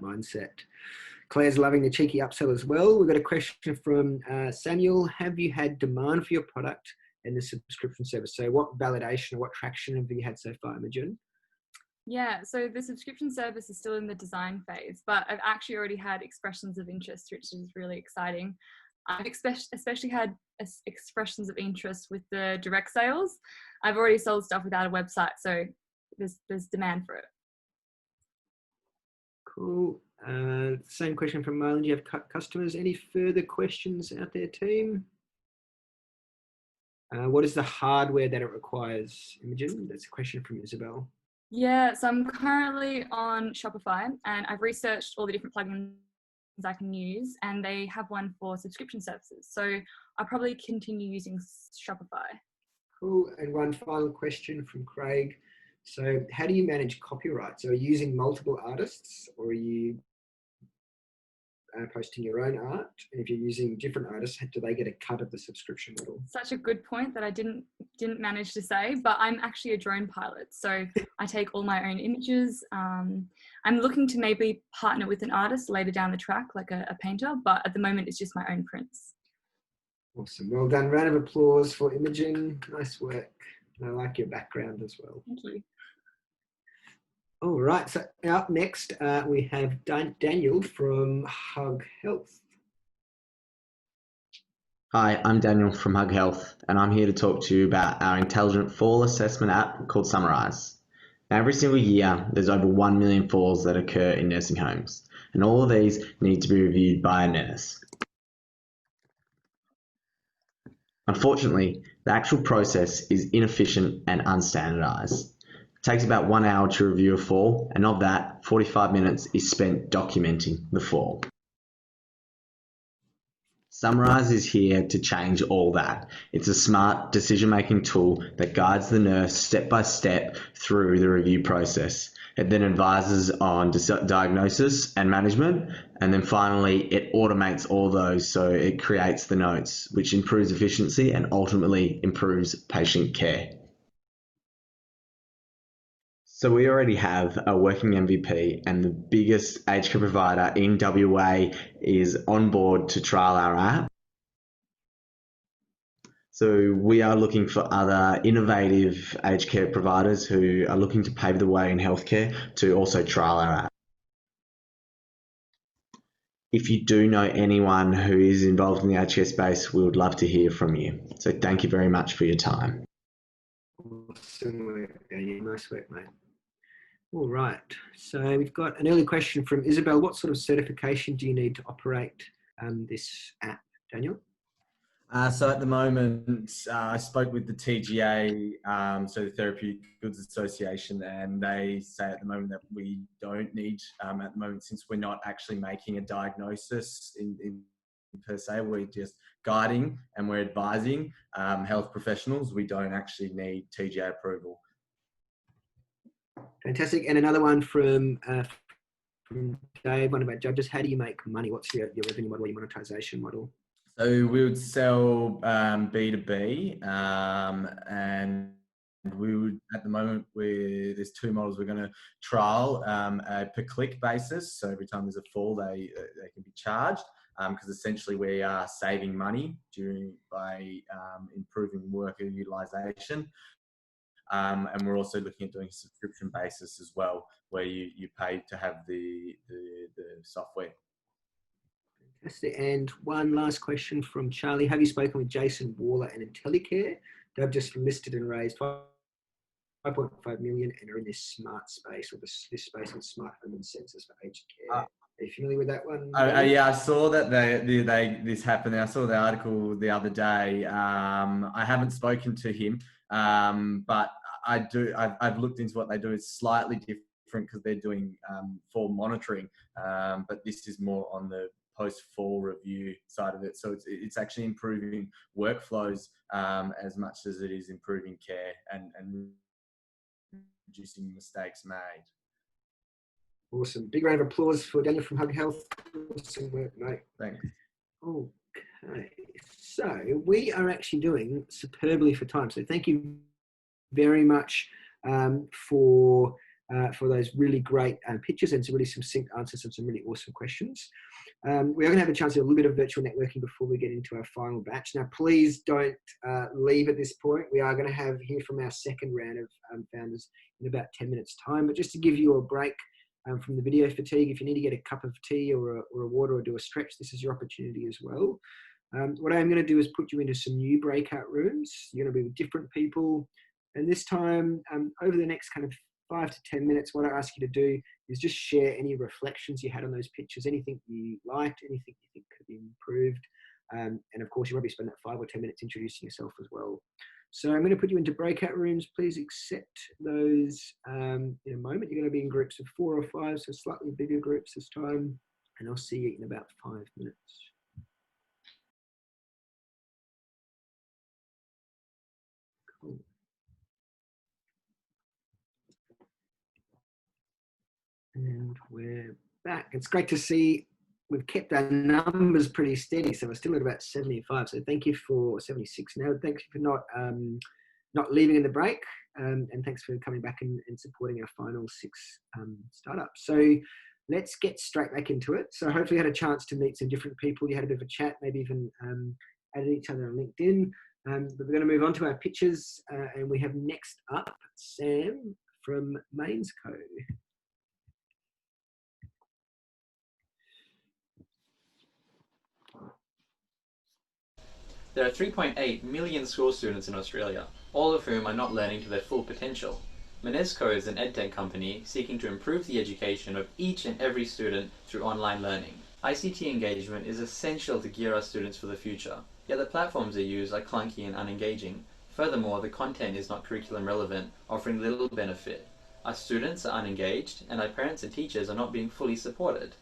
mindset. Claire's loving the cheeky upsell as well. We've got a question from Samuel. Have you had demand for your product in the subscription service? So what validation or what traction have you had so far, Imogen? Yeah, so the subscription service is still in the design phase, but I've actually already had expressions of interest, which is really exciting. I've especially had expressions of interest with the direct sales. I've already sold stuff without a website, so there's demand for it. Cool. Same question from Marlon. Do you have customers? Any further questions out there, team? What is the hardware that it requires, Imogen? That's a question from Isabel. Yeah, so I'm currently on Shopify, and I've researched all the different plugins I can use, and they have one for subscription services. So I'll probably continue using Shopify. Cool. And one final question from Craig. So how do you manage copyright? So are you using multiple artists, or are you posting your own art? And if you're using different artists, do they get a cut of the subscription model? Such a good point that I didn't manage to say, but I'm actually a drone pilot. So I take all my own images. I'm looking to maybe partner with an artist later down the track, like a painter, but at the moment it's just my own prints. Awesome. Well done. Round of applause for Imogen. Nice work. And I like your background as well. Thank you. All right. So up next, we have Daniel from Hug Health. Hi, I'm Daniel from Hug Health, and I'm here to talk to you about our intelligent fall assessment app called Summarise. Now, every single year, there's over 1 million falls that occur in nursing homes, and all of these need to be reviewed by a nurse. Unfortunately, the actual process is inefficient and unstandardised. It takes about 1 hour to review a fall, and of that, 45 minutes is spent documenting the fall. Summarise is here to change all that. It's a smart decision-making tool that guides the nurse step by step through the review process. It then advises on diagnosis and management, and then finally it automates all those, so it creates the notes, which improves efficiency and ultimately improves patient care. So we already have a working MVP, and the biggest aged care provider in WA is on board to trial our app. So we are looking for other innovative aged care providers who are looking to pave the way in healthcare to also trial our app. If you do know anyone who is involved in the aged care space, we would love to hear from you. So thank you very much for your time. Awesome work, Daniel. Nice work, mate. All right, so we've got an early question from Isabel. What sort of certification do you need to operate this app, Daniel? So at the moment, I spoke with the TGA, so the Therapeutic Goods Association, and they say at the moment that we don't need, at the moment, since we're not actually making a diagnosis in per se, we're just guiding and we're advising health professionals. We don't actually need TGA approval. Fantastic. And another one from Dave, one about judges. How do you make money? What's your revenue model, your monetization model? So we would sell B2B, and we would, at the moment, there's 2 models we're going to trial, a per click basis. So every time there's a fall, they can be charged, because essentially we are saving money by improving worker utilization. And we're also looking at doing a subscription basis as well, where you pay to have the software. And one last question from Charlie. Have you spoken with Jason Waller and Intellicare? They've just listed and raised 5.5 million and are in this smart space, or this space on smart home and sensors for aged care. Are you familiar with that one? Yeah, I saw that this happened. I saw the article the other day. I haven't spoken to him, but I've looked into what they do. It's slightly different because they're doing fall monitoring, but this is more on the post-fall review side of it. So it's actually improving workflows as much as it is improving care and reducing mistakes made. Awesome. Big round of applause for Daniel from Hug Health. Awesome work, mate. Thanks. Okay. So we are actually doing superbly for time. So thank you very much for those really great pictures and some really succinct answers of some really awesome questions. We are going to have a chance to do a little bit of virtual networking before we get into our final batch. Now, please don't leave at this point. We are going to hear from our second round of founders in about 10 minutes time. But just to give you a break from the video fatigue, if you need to get a cup of tea or a water or do a stretch, this is your opportunity as well. What I'm going to do is put you into some new breakout rooms. You're going to be with different people. And this time, over the next kind of 5 to 10 minutes, what I ask you to do is just share any reflections you had on those pictures, anything you liked, anything you think could be improved. And of course, you won't be spending that 5 or 10 minutes introducing yourself as well. So I'm going to put you into breakout rooms. Please accept those in a moment. You're going to be in groups of 4 or 5, so slightly bigger groups this time. And I'll see you in about 5 minutes. Cool. And we're back. It's great to see we've kept our numbers pretty steady, so we're still at about 75. So thank you for 76 now. Thanks for not leaving in the break, and thanks for coming back and supporting our final 6 startups. So let's get straight back into it. So hopefully you had a chance to meet some different people. You had a bit of a chat, maybe even added each other on LinkedIn. But we're going to move on to our pitches, and we have next up Sam from Mainsco. There are 3.8 million school students in Australia, all of whom are not learning to their full potential. Mainsco is an edtech company seeking to improve the education of each and every student through online learning. ICT engagement is essential to gear our students for the future, yet the platforms they use are clunky and unengaging. Furthermore, the content is not curriculum relevant, offering little benefit. Our students are unengaged, and our parents and teachers are not being fully supported.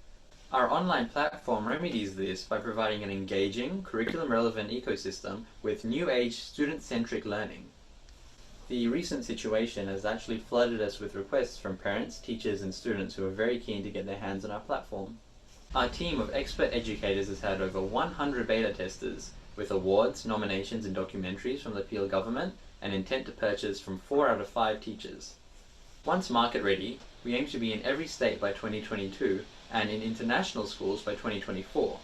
Our online platform remedies this by providing an engaging, curriculum-relevant ecosystem with new-age, student-centric learning. The recent situation has actually flooded us with requests from parents, teachers, and students who are very keen to get their hands on our platform. Our team of expert educators has had over 100 beta testers, with awards, nominations, and documentaries from the Peel government, and intent to purchase from 4 out of 5 teachers. Once market ready, we aim to be in every state by 2022, and in international schools by 2024.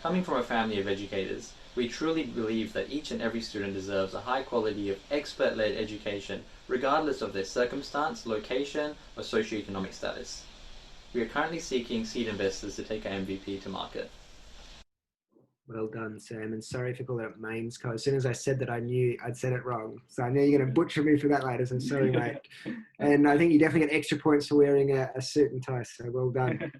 Coming from a family of educators, we truly believe that each and every student deserves a high quality of expert-led education, regardless of their circumstance, location, or socioeconomic status. We are currently seeking seed investors to take our MVP to market. Well done, Sam, and sorry for calling it Mainsco. As soon as I said that, I knew I'd said it wrong. So I know you're going to butcher me for that later, so sorry, mate. And I think you definitely get extra points for wearing a suit and tie, so well done.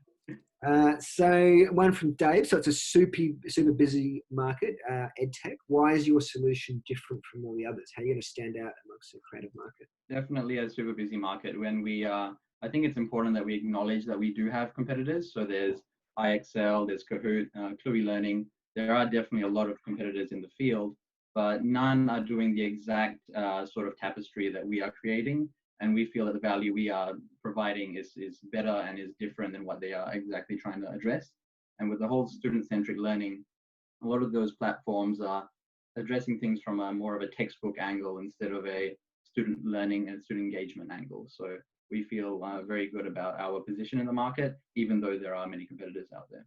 So one from Dave. So it's a super busy market, EdTech. Why is your solution different from all the others? How are you going to stand out amongst the creative market? Definitely a super busy market. When we, I think it's important that we acknowledge that we do have competitors. So there's iExcel, there's Kahoot, Cluey Learning. There are definitely a lot of competitors in the field, but none are doing the exact sort of tapestry that we are creating. And we feel that the value we are providing is better and is different than what they are exactly trying to address. And with the whole student-centric learning, a lot of those platforms are addressing things from a more of a textbook angle instead of a student learning and student engagement angle. So we feel very good about our position in the market, even though there are many competitors out there.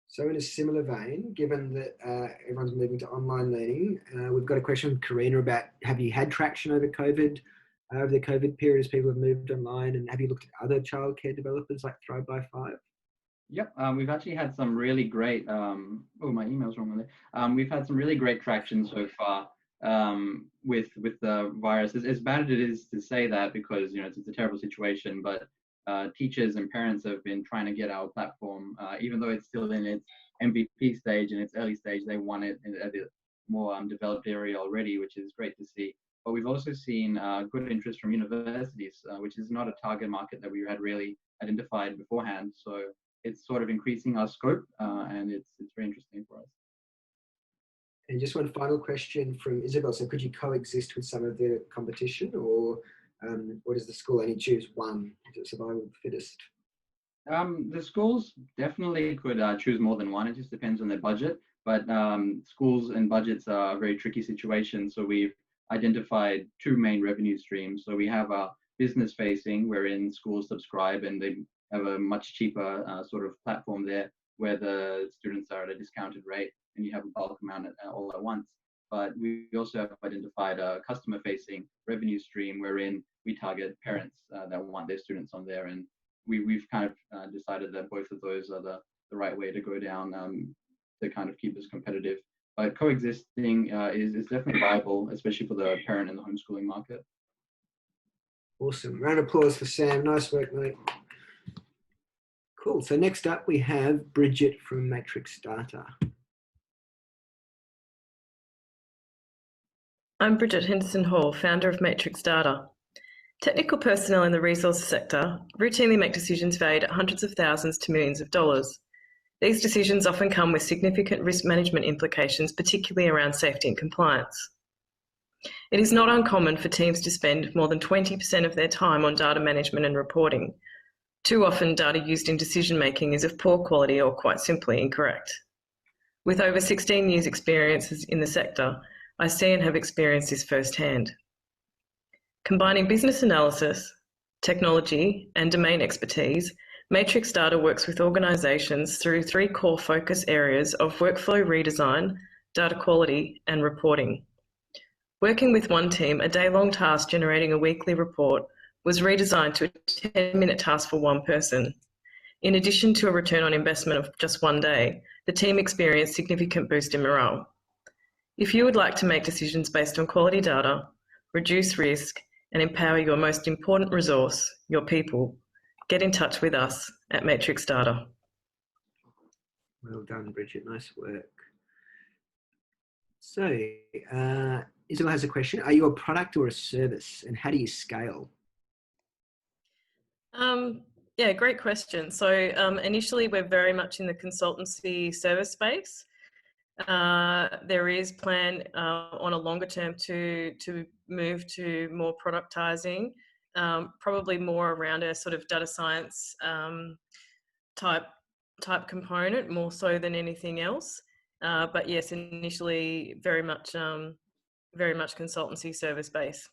So in a similar vein, given that everyone's moving to online learning, we've got a question from Karina about, have you had traction over COVID? Over the COVID period, as people have moved online, and have you looked at other childcare developers like Thrive by 5? Yep, we've actually had some really great, oh, my email's wrong there. We've had some really great traction so far with the virus. As bad as it is to say that, because it's a terrible situation, but teachers and parents have been trying to get our platform, even though it's still in its MVP stage and its early stage, they want it at a more developed area already, which is great to see. But we've also seen good interest from universities, which is not a target market that we had really identified beforehand. So it's sort of increasing our scope, and it's very interesting for us. And just one final question from Isabel. So could you coexist with some of the competition, or does the school only choose one? Is it survival of the fittest? The schools definitely could choose more than one. It just depends on their budget. But schools and budgets are a very tricky situation. So we've identified 2 main revenue streams. So we have our business facing, wherein schools subscribe and they have a much cheaper sort of platform there where the students are at a discounted rate and you have a bulk amount all at once. But we also have identified a customer facing revenue stream wherein we target parents that want their students on there. And we've kind of decided that both of those are the right way to go down to kind of keep us competitive. But coexisting is definitely viable, especially for the parent and the homeschooling market. Awesome. Round of applause for Sam. Nice work, mate. Cool. So next up we have Bridget from Matrix Data. I'm Bridget Henderson-Hall, founder of Matrix Data. Technical personnel in the resources sector routinely make decisions valued at hundreds of thousands to millions of dollars. These decisions often come with significant risk management implications, particularly around safety and compliance. It is not uncommon for teams to spend more than 20% of their time on data management and reporting. Too often, data used in decision-making is of poor quality or quite simply incorrect. With over 16 years' experience in the sector, I see and have experienced this firsthand. Combining business analysis, technology, and domain expertise, Matrix Data works with organisations through 3 core focus areas of workflow redesign, data quality, and reporting. Working with one team, a day-long task generating a weekly report was redesigned to a 10-minute task for one person. In addition to a return on investment of just one day, the team experienced significant boost in morale. If you would like to make decisions based on quality data, reduce risk, and empower your most important resource, your people, get in touch with us at Matrix Data. Well done, Bridget. Nice work. So, Isabel has a question. Are you a product or a service, and how do you scale? Yeah, great question. So initially, we're very much in the consultancy service space. There is plan on a longer term to move to more productizing, probably more around a sort of data science type component, more so than anything else. But yes, initially very much consultancy service base.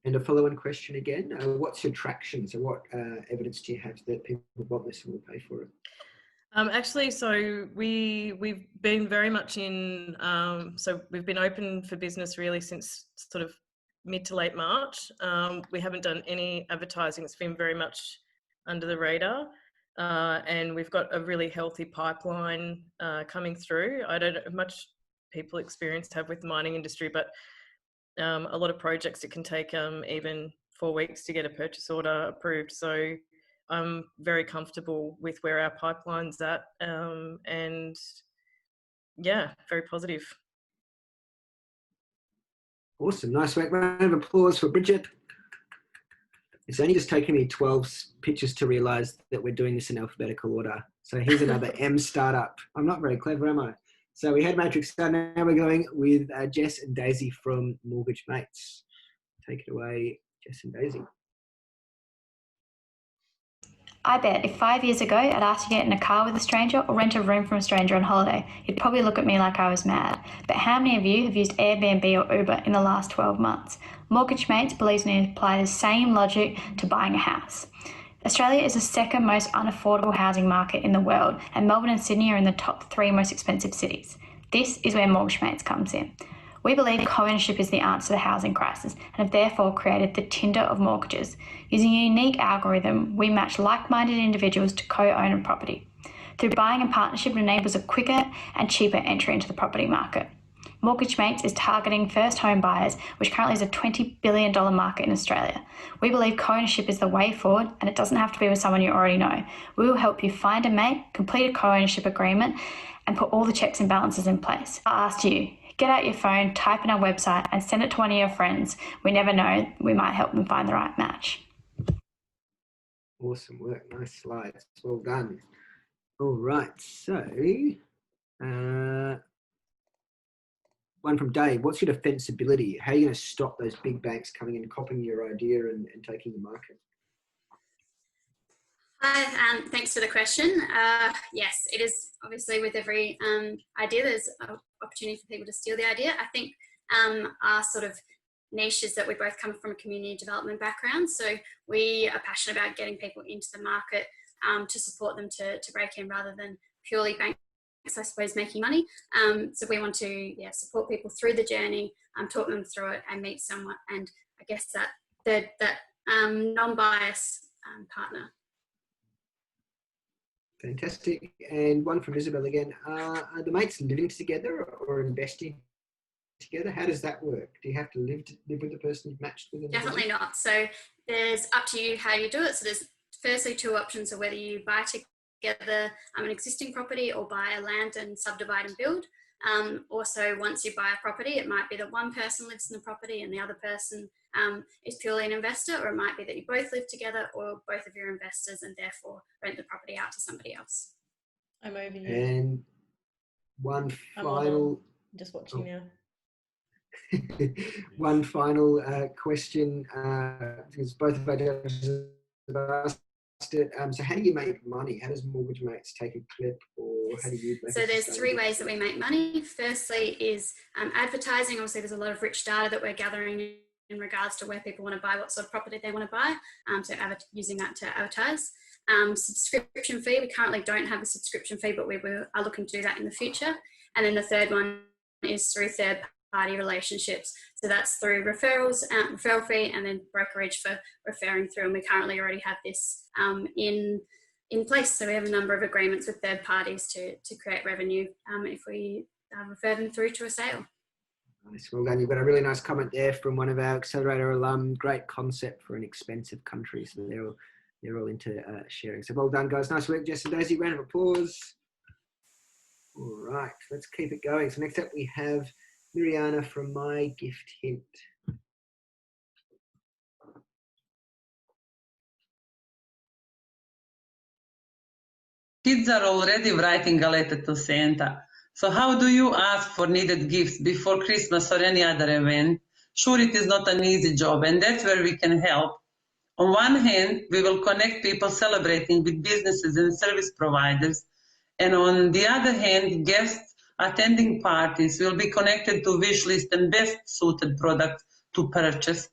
And a follow-on question again, what's your traction? So what evidence do you have that people want this and will pay for it? Actually, so we've been very much in, so we've been open for business really since sort of mid to late March. We haven't done any advertising. It's been very much under the radar. And we've got a really healthy pipeline coming through. I don't know how much people experience have with the mining industry, but a lot of projects, it can take even 4 weeks to get a purchase order approved. So I'm very comfortable with where our pipeline's at, and yeah, very positive. Awesome, nice work. Round of applause for Bridget. It's only just taken me 12 pitches to realise that we're doing this in alphabetical order. So here's another M startup. I'm not very clever, am I? So we had Matrix Start, now we're going with Jess and Daisy from Mortgage Mates. Take it away, Jess and Daisy. I bet if 5 years ago I'd asked you to get in a car with a stranger or rent a room from a stranger on holiday, you'd probably look at me like I was mad. But how many of you have used Airbnb or Uber in the last 12 months? Mortgage Mates believes we need to apply the same logic to buying a house. Australia is the second most unaffordable housing market in the world, and Melbourne and Sydney are in the top 3 most expensive cities. This is where Mortgage Mates comes in. We believe co-ownership is the answer to the housing crisis and have therefore created the Tinder of mortgages. Using a unique algorithm, we match like-minded individuals to co-own a property. Through buying in partnership, it enables a quicker and cheaper entry into the property market. Mortgage Mates is targeting first home buyers, which currently is a $20 billion market in Australia. We believe co-ownership is the way forward, and it doesn't have to be with someone you already know. We will help you find a mate, complete a co-ownership agreement, and put all the checks and balances in place. I asked you, get out your phone, type in our website, and send it to one of your friends. We never know, we might help them find the right match. Awesome work, nice slides, well done. All right, so one from Dave. What's your defensibility? How are you going to stop those big banks coming in and copying your idea and taking the market? Hi, thanks for the question. Yes, it is obviously with every idea, there's an opportunity for people to steal the idea. I think our sort of niche is that we both come from a community development background. So we are passionate about getting people into the market to support them to break in rather than purely banks, I suppose, making money. So we want to support people through the journey, talk them through it and meet someone. And I guess that non-bias partner. Fantastic. And one from Isabel again. Are the mates living together or investing together? How does that work? Do you have to live with the person you've matched with? Definitely not. So there's up to you how you do it. So there's firstly 2 options of whether you buy together an existing property or buy a land and subdivide and build. Also, once you buy a property, it might be that one person lives in the property and the other person is purely an investor, or it might be that you both live together or both of your investors and therefore rent the property out to somebody else. I'm over you. And one final... Just watching now. One final question, because both of our judges have asked it. So how do you make money? How does Mortgage Mates take a clip, or how do you make So there's 3 ways that we make money. Firstly is advertising. Obviously there's a lot of rich data that we're gathering in regards to where people want to buy, what sort of property they want to buy, so using that to advertise. subscription fee. We currently don't have a subscription fee, but we are looking to do that in the future. And then the third one is through third-party relationships. So that's through referrals, referral fee, and then brokerage for referring through. And we currently already have this in place. So we have a number of agreements with third parties to create revenue if we refer them through to a sale. Nice. Well done. You've got a really nice comment there from one of our Accelerator alum. Great concept for an expensive country. So they're all into sharing. So well done, guys. Nice work, Jess and Daisy. Round of applause. All right, let's keep it going. So next up we have Miriana from My Gift Hint. Kids are already writing a letter to Santa. So how do you ask for needed gifts before Christmas or any other event? Sure, it is not an easy job, and that's where we can help. On one hand, we will connect people celebrating with businesses and service providers. And on the other hand, guests attending parties will be connected to wish list and best suited products to purchase.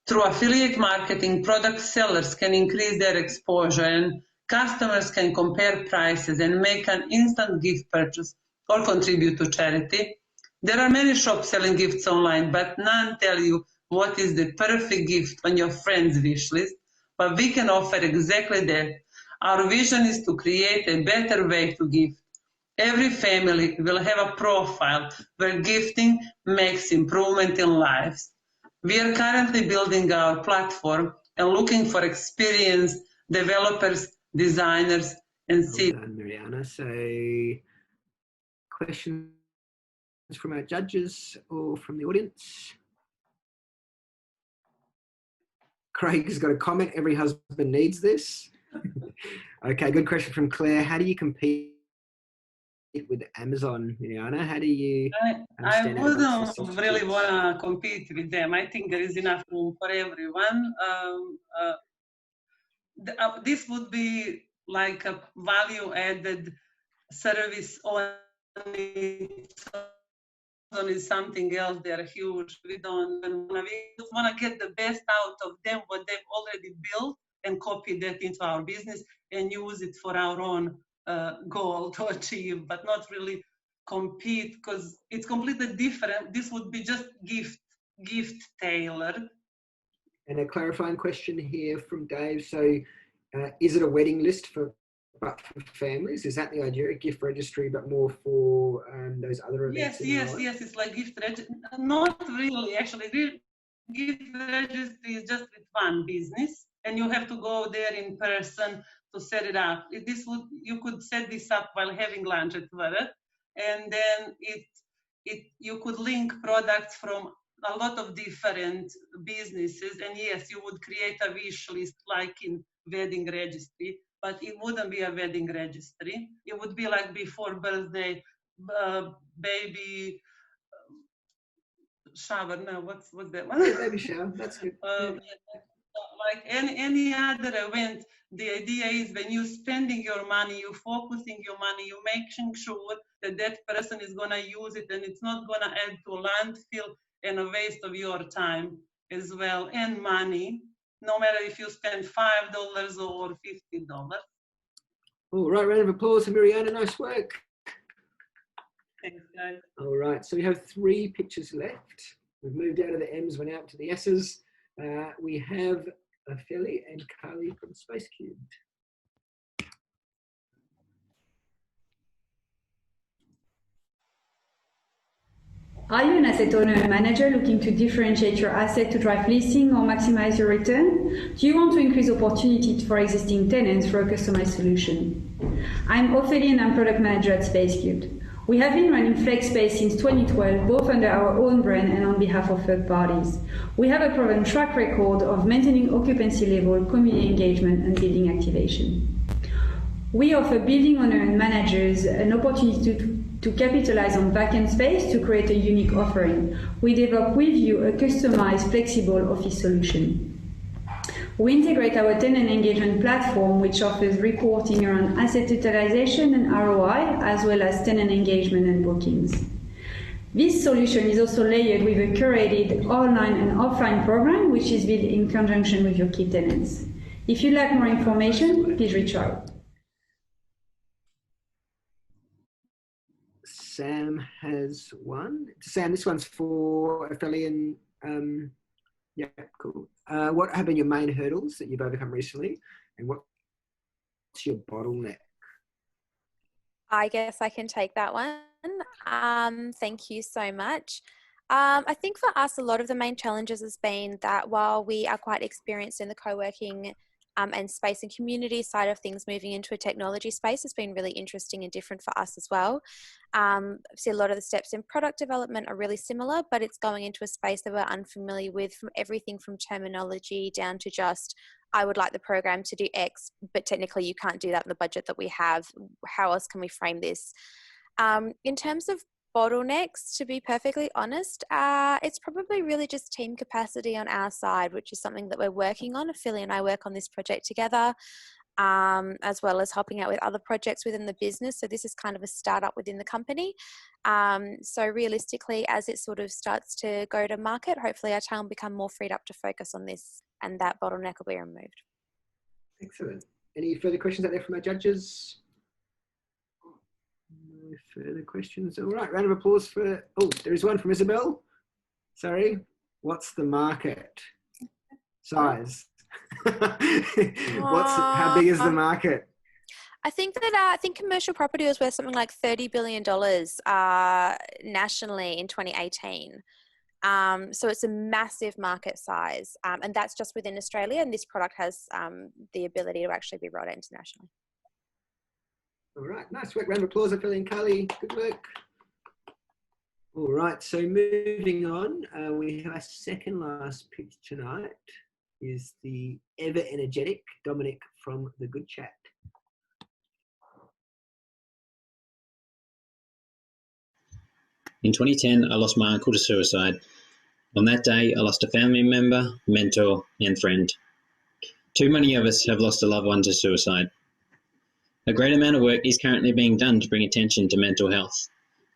Through affiliate marketing, product sellers can increase their exposure and customers can compare prices and make an instant gift purchase or contribute to charity. There are many shops selling gifts online, but none tell you what is the perfect gift on your friend's wish list. But we can offer exactly that. Our vision is to create a better way to give. Every family will have a profile where gifting makes improvement in lives. We are currently building our platform and looking for experienced developers, designers, and Well done, Miriana. So questions from our judges or from the audience? Craig's got a comment. Every husband needs this. Okay, good question from Claire. How do you compete with Amazon, Miriana? How do you I wouldn't really want to compete with them. I think there is enough room for everyone. This would be like a value-added service only. Amazon is something else. They're huge. We just want to get the best out of them, what they've already built, and copy that into our business and use it for our own goal to achieve, but not really compete because it's completely different. This would be just gift tailored. And a clarifying question here from Dave. So is it a wedding list for families? Is that the idea? A gift registry, but more for those other events? Yes. It's like gift registry. Not really, actually. Gift registry is just with one business, and you have to go there in person to set it up. You could set this up while having lunch at work, and then you could link products from a lot of different businesses, and yes, you would create a wish list like in wedding registry, but it wouldn't be a wedding registry. It would be like before birthday, baby shower. No, what's that one? Baby shower. That's good. Like any other event, the idea is when you're spending your money, you're focusing your money, you're making sure that person is going to use it and it's not going to add to a landfill and a waste of your time as well and money, no matter if you spend $5 or $50. All right, round of applause for Miriana. Nice work. Thanks, guys. All right, so we have 3 pictures left. We've moved out of the M's, went out to the S's. We have Philly and Carly from Space Cubed. Are you an asset owner and manager looking to differentiate your asset to drive leasing or maximize your return? Do you want to increase opportunity for existing tenants for a customized solution? I'm Ophelia and I'm product manager at SpaceCubed. We have been running FlexSpace since 2012, both under our own brand and on behalf of third parties. We have a proven track record of maintaining occupancy level, community engagement, and building activation. We offer building owner and managers an opportunity to capitalize on vacant space to create a unique offering. We develop with you a customized, flexible office solution. We integrate our tenant engagement platform, which offers reporting around asset utilization and ROI, as well as tenant engagement and bookings. This solution is also layered with a curated online and offline program, which is built in conjunction with your key tenants. If you'd like more information, please reach out. Sam has one. Sam, this one's for Ophelia. Yeah, cool. What have been your main hurdles that you've overcome recently, and what's your bottleneck? I guess I can take that one. Thank you so much. I think for us, a lot of the main challenges has been that while we are quite experienced in the co-working and space and community side of things, moving into a technology space has been really interesting and different for us as well. See, a lot of the steps in product development are really similar, but it's going into a space that we're unfamiliar with, from everything from terminology down to just, I would like the program to do X, but technically you can't do that in the budget that we have. How else can we frame this? In terms of bottlenecks, to be perfectly honest, it's probably really just team capacity on our side, which is something that we're working on. Ophelia and I work on this project together, as well as helping out with other projects within the business. So this is kind of a startup within the company. So realistically, as it sort of starts to go to market, hopefully our time will become more freed up to focus on this, and that bottleneck will be removed. Excellent. Any further questions out there from our judges? No further questions. All right, round of applause for, oh, there is one from Isabel. Sorry. What's the market size? How big is the market? I think that I think commercial property was worth something like $30 billion nationally in 2018. So it's a massive market size, and that's just within Australia, and this product has the ability to actually be rolled out internationally. All right, nice work. Round of applause, Ophelia and Carly. Good work. All right, so moving on, we have our second last pitch tonight. Is the ever energetic Dominic from The Good Chat. In 2010, I lost my uncle to suicide. On that day, I lost a family member, mentor, and friend. Too many of us have lost a loved one to suicide. A great amount of work is currently being done to bring attention to mental health.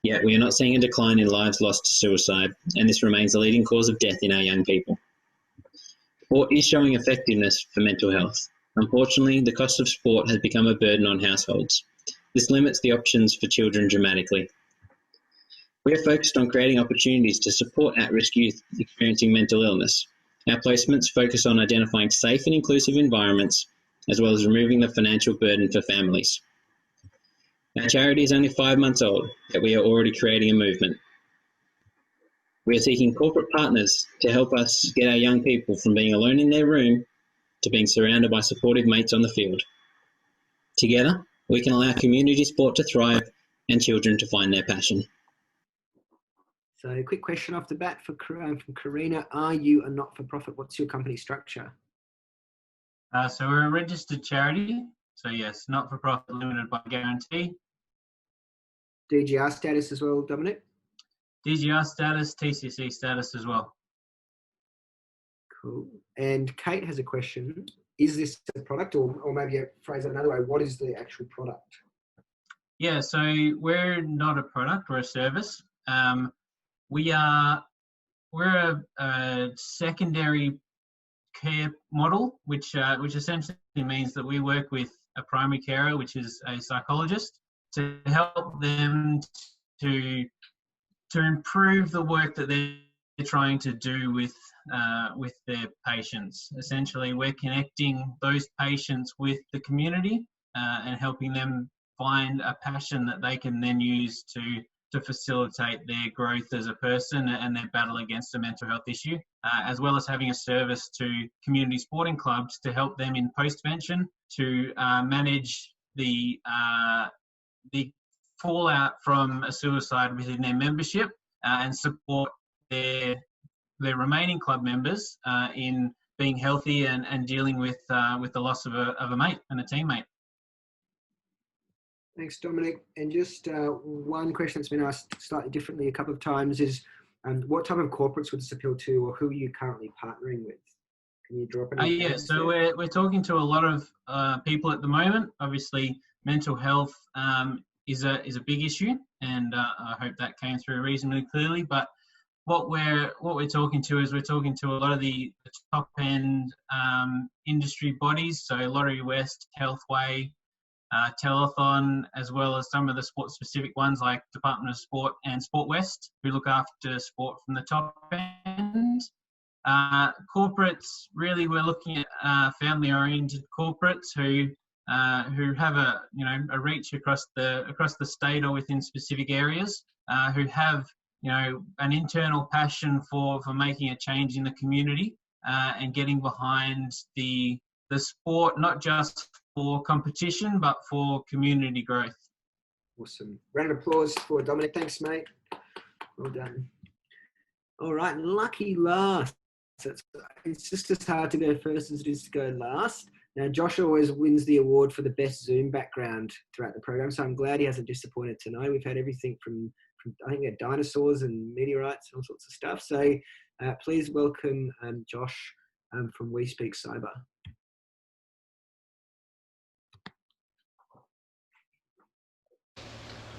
Yet we are not seeing a decline in lives lost to suicide, and this remains the leading cause of death in our young people. Sport is showing effectiveness for mental health. Unfortunately, the cost of sport has become a burden on households. This limits the options for children dramatically. We are focused on creating opportunities to support at-risk youth experiencing mental illness. Our placements focus on identifying safe and inclusive environments, as well as removing the financial burden for families. Our charity is only 5 months old, yet we are already creating a movement. We are seeking corporate partners to help us get our young people from being alone in their room to being surrounded by supportive mates on the field. Together, we can allow community sport to thrive and children to find their passion. So a quick question off the bat from Karina. Are you a not-for-profit? What's your company structure? So we're a registered charity. So yes, not-for-profit, limited by guarantee. DGR status as well, Dominic? DGR status, TCC status as well. Cool. And Kate has a question. Is this a product, or maybe phrase it another way, what is the actual product? Yeah, so we're not a product, we're a service. We're a secondary care model, which essentially means that we work with a primary carer, which is a psychologist, to help them to improve the work that they're trying to do with their patients. Essentially, we're connecting those patients with the community and helping them find a passion that they can then use to facilitate their growth as a person and their battle against a mental health issue, as well as having a service to community sporting clubs to help them in postvention to manage the fallout from a suicide within their membership and support their remaining club members in being healthy and dealing with the loss of a mate and a teammate. Thanks, Dominic. And just one question that's been asked slightly differently a couple of times is, what type of corporates would this appeal to, or who are you currently partnering with? Can you drop any? Yeah, so we're talking to a lot of people at the moment. Obviously, mental health is a big issue, and I hope that came through reasonably clearly. But what we're talking to is we're talking to a lot of the top end industry bodies, so Lottery West, Healthway, Telethon, as well as some of the sport specific ones like Department of Sport and Sport West, who look after sport from the top end. Corporates, really, we're looking at family oriented corporates who have a reach across the state or within specific areas, who have an internal passion for making a change in the community, and getting behind the sport, not just for competition but for community growth. Awesome. Round of applause for Dominic. Thanks, mate. Well done. All right, lucky last. It's just as hard to go first as it is to go last. Now, Josh always wins the award for the best Zoom background throughout the program, so I'm glad he hasn't disappointed tonight. We've had everything from I think, dinosaurs and meteorites, all sorts of stuff. So please welcome Josh from We Speak Cyber.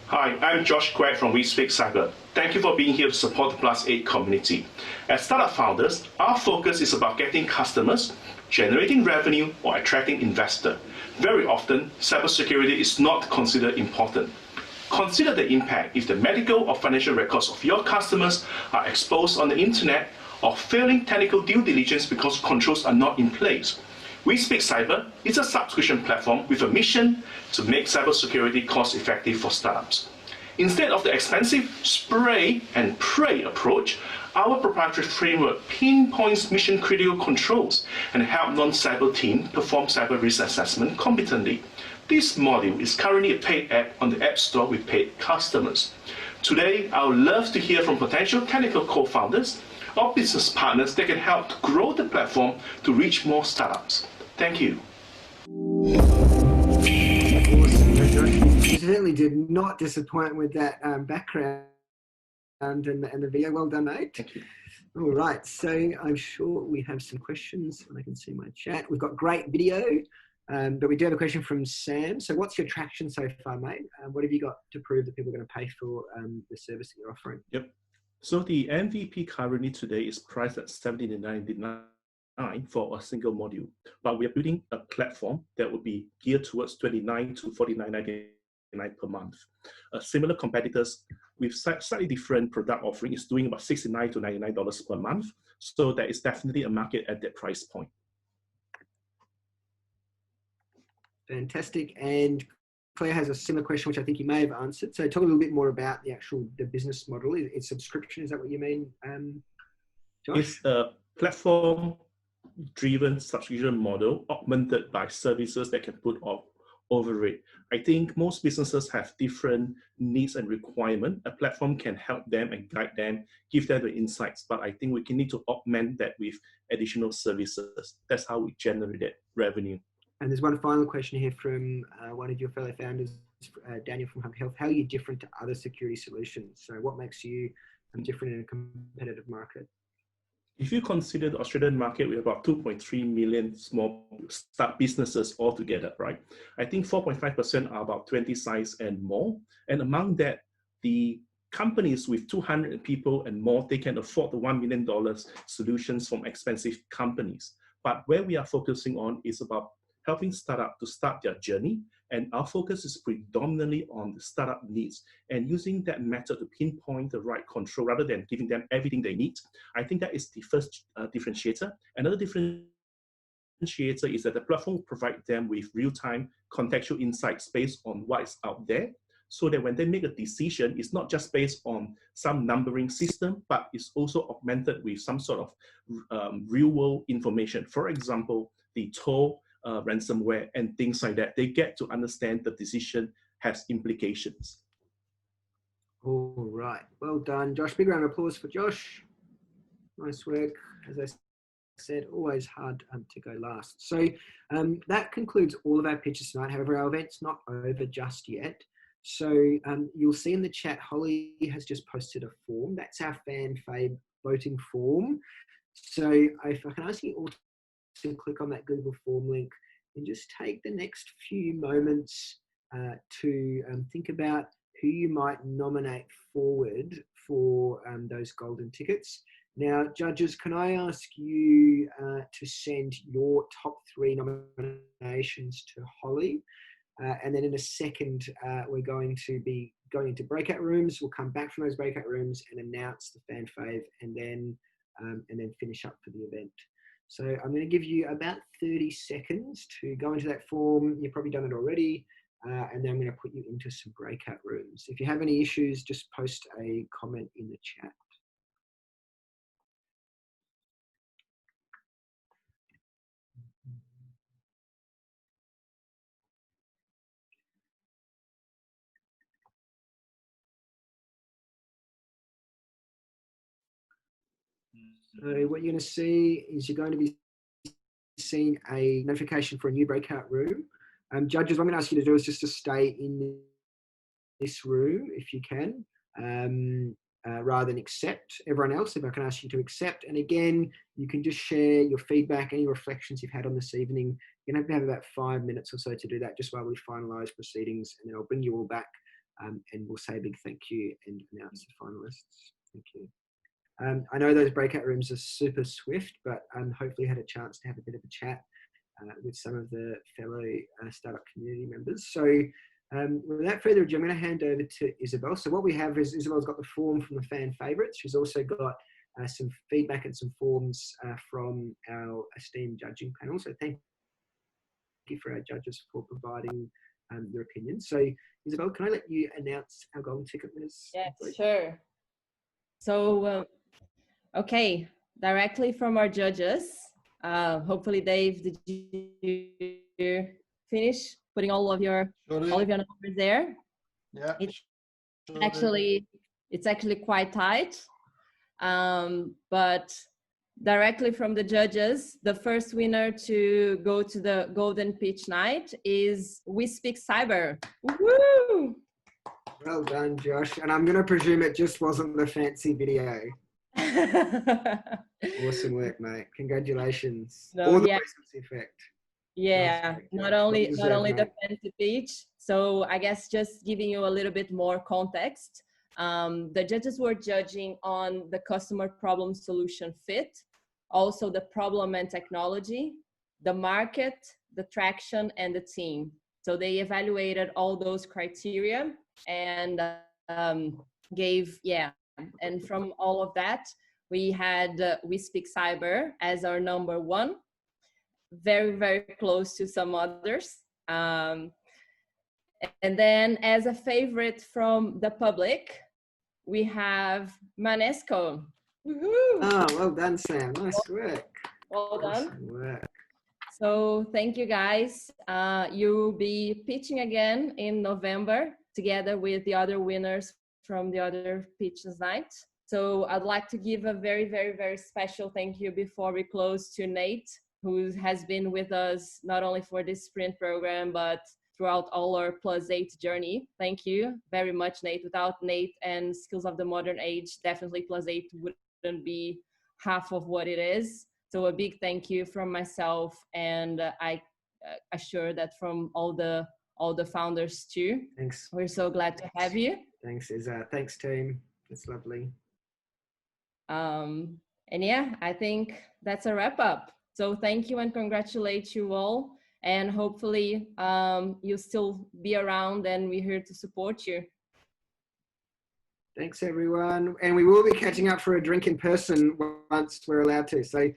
Hi, I'm Josh Quack from We Speak Cyber. Thank you for being here to support the Plus 8 community. As startup founders, our focus is about getting customers, generating revenue, or attracting investors. Very often, cybersecurity is not considered important. Consider the impact if the medical or financial records of your customers are exposed on the internet or failing technical due diligence because controls are not in place. We Speak Cyber is a subscription platform with a mission to make cybersecurity cost-effective for startups. Instead of the expensive spray and pray approach, our proprietary framework pinpoints mission-critical controls and help non-cyber teams perform cyber risk assessment competently. This module is currently a paid app on the App Store with paid customers. Today, I would love to hear from potential technical co-founders or business partners that can help to grow the platform to reach more startups. Thank you. You certainly did not disappoint with that background and the video. Well done, mate. Thank you. All right, so I'm sure we have some questions, and I can see my chat. We've got great video. But we do have a question from Sam. So what's your traction so far, mate? What have you got to prove that people are going to pay for the service that you're offering? Yep. So the MVP currently today is priced at $17.99 for a single module. But we are building a platform that will be geared towards $29 to $49.99 per month. Similar competitors with slightly different product offering is doing about $69 to $99 per month. So there is definitely a market at that price point. Fantastic. And Claire has a similar question, which I think you may have answered. So talk a little bit more about the business model. It's subscription, is that what you mean, Josh? It's a platform-driven subscription model augmented by services that can put over it. I think most businesses have different needs and requirements. A platform can help them and guide them, give them the insights, but I think we can need to augment that with additional services. That's how we generate revenue. And there's one final question here from one of your fellow founders, Daniel from Hub Health. How are you different to other security solutions? So what makes you different in a competitive market? If you consider the Australian market, we have about 2.3 million small start businesses altogether, right? I think 4.5% are about 20 size and more. And among that, the companies with 200 people and more, they can afford the $1 million solutions from expensive companies. But where we are focusing on is about helping startups to start their journey. And our focus is predominantly on the startup needs and using that method to pinpoint the right control rather than giving them everything they need. I think that is the first differentiator. Another differentiator is that the platform will provide them with real-time contextual insights based on what is out there, so that when they make a decision, it's not just based on some numbering system, but it's also augmented with some sort of real-world information. For example, the toll ransomware and things like that. They get to understand the decision has implications. All right, well done, Josh. Big round of applause for Josh. Nice work. As I said, always hard to go last. So that concludes all of our pitches tonight. However, our event's not over just yet. So you'll see in the chat, Holly has just posted a form. That's our fan fave voting form. So if I can ask you all to click on that Google form link and just take the next few moments to think about who you might nominate forward for those golden tickets. Now, judges, can I ask you to send your top 3 nominations to Holly? And then in a second, we're going to be going into breakout rooms. We'll come back from those breakout rooms and announce the fan fave, and then finish up for the event. So I'm going to give you about 30 seconds to go into that form. You've probably done it already. And then I'm going to put you into some breakout rooms. If you have any issues, just post a comment in the chat. So what you're going to see is you're going to be seeing a notification for a new breakout room. Judges, what I'm going to ask you to do is just to stay in this room if you can, rather than accept everyone else. If I can ask you to accept, and again, you can just share your feedback, any reflections you've had on this evening. You're going to have about 5 minutes or so to do that, just while we finalise proceedings, and then I'll bring you all back, and we'll say a big thank you and announce the finalists. Thank you. I know those breakout rooms are super swift, but hopefully you had a chance to have a bit of a chat with some of the fellow startup community members. So without further ado, I'm going to hand over to Isabel. So what we have is Isabel's got the form from the fan favourites. She's also got some feedback and some forms from our esteemed judging panel. So thank you for our judges for providing their opinions. So Isabel, can I let you announce our golden ticket winners? Yes, sure. So, okay, directly from our judges. Hopefully, Dave, did you finish putting all of your numbers there? Yeah. It's actually quite tight. But directly from the judges, the first winner to go to the Golden Pitch Night is We Speak Cyber. Woo! Well done, Josh. And I'm going to presume it just wasn't the fancy video. Awesome work, mate. Congratulations. All the presence effect. Yeah, not only the fancy pitch. So I guess just giving you a little bit more context, the judges were judging on the customer problem solution fit, also the problem and technology, the market, the traction, and the team. So they evaluated all those criteria and gave, and from all of that, we had We Speak Cyber as our number 1, very, very close to some others. And then as a favorite from the public, we have Manesco. Woohoo! Oh, well done, Sam. Nice work. Well done. Awesome work. So thank you, guys. You'll be pitching again in November together with the other winners from the other pitches night. So I'd like to give a very, very, very special thank you before we close to Nate, who has been with us not only for this sprint program, but throughout all our +8 journey. Thank you very much, Nate. Without Nate and Skills of the Modern Age, definitely +8 wouldn't be half of what it is. So a big thank you from myself, and I assure that from all the founders too. Thanks. We're so glad to have you. Thanks, Isa. Thanks, team. It's lovely. And yeah, I think that's a wrap up. So thank you and congratulate you all. And hopefully you'll still be around and we're here to support you. Thanks, everyone. And we will be catching up for a drink in person once we're allowed to. So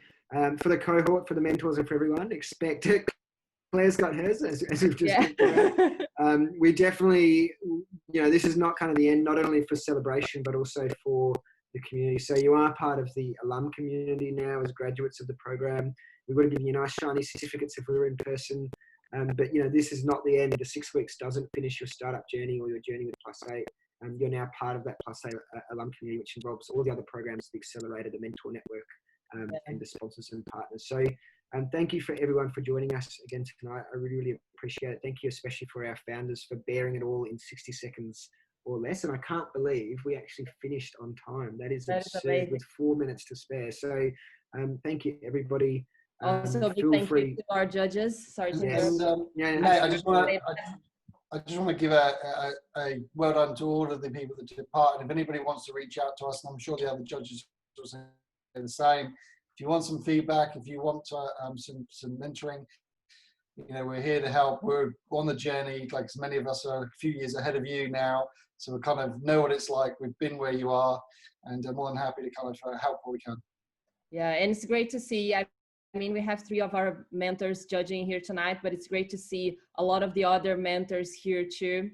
for the cohort, for the mentors, and for everyone, expect it. Claire's got hers, as we've just talked about. We definitely, this is not kind of the end, not only for celebration, but also for the community. So you are part of the alum community now as graduates of the program. We would have given you nice shiny certificates if we were in person. But this is not the end. The 6 weeks doesn't finish your startup journey or your journey with +8. You're now part of that +8 alum community, which involves all the other programs, the Accelerator, the Mentor Network, and the sponsors and partners. So thank you for everyone for joining us again tonight. I really, really appreciate it. Thank you especially for our founders for bearing it all in 60 seconds or less. And I can't believe we actually finished on time. That is absurd, with 4 minutes to spare. So thank you, everybody. Also, big thank you to our judges. Sorry to I just want I just want to give a well done to all of the people that took part. And if anybody wants to reach out to us, and I'm sure the other judges will say the same, if you want some feedback, if you want some mentoring, you know, we're here to help. We're on the journey, like as many of us are a few years ahead of you now. So we kind of know what it's like. We've been where you are, and I'm more than happy to kind of help where we can. Yeah, and it's great to see. I mean, we have 3 of our mentors judging here tonight, but it's great to see a lot of the other mentors here too,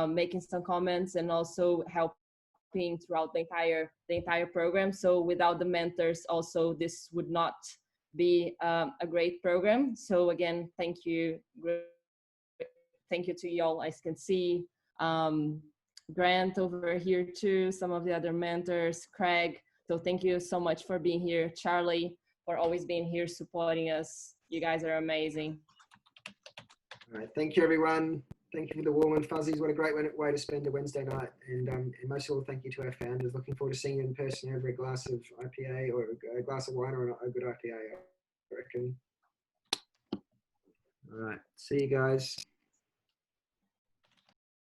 making some comments and also helping throughout the entire program. So without the mentors, also this would not be a great program. So again, thank you to y'all. As you can see, Grant over here too, some of the other mentors, Craig. So thank you so much for being here, Charlie, for always being here supporting us. You guys are amazing. All right, thank you everyone. Thank you for the warm and fuzzies. What a great way to spend a Wednesday night. And most of all, thank you to our founders. Looking forward to seeing you in person over a glass of IPA or a glass of wine or a good IPA, I reckon. All right, see you guys.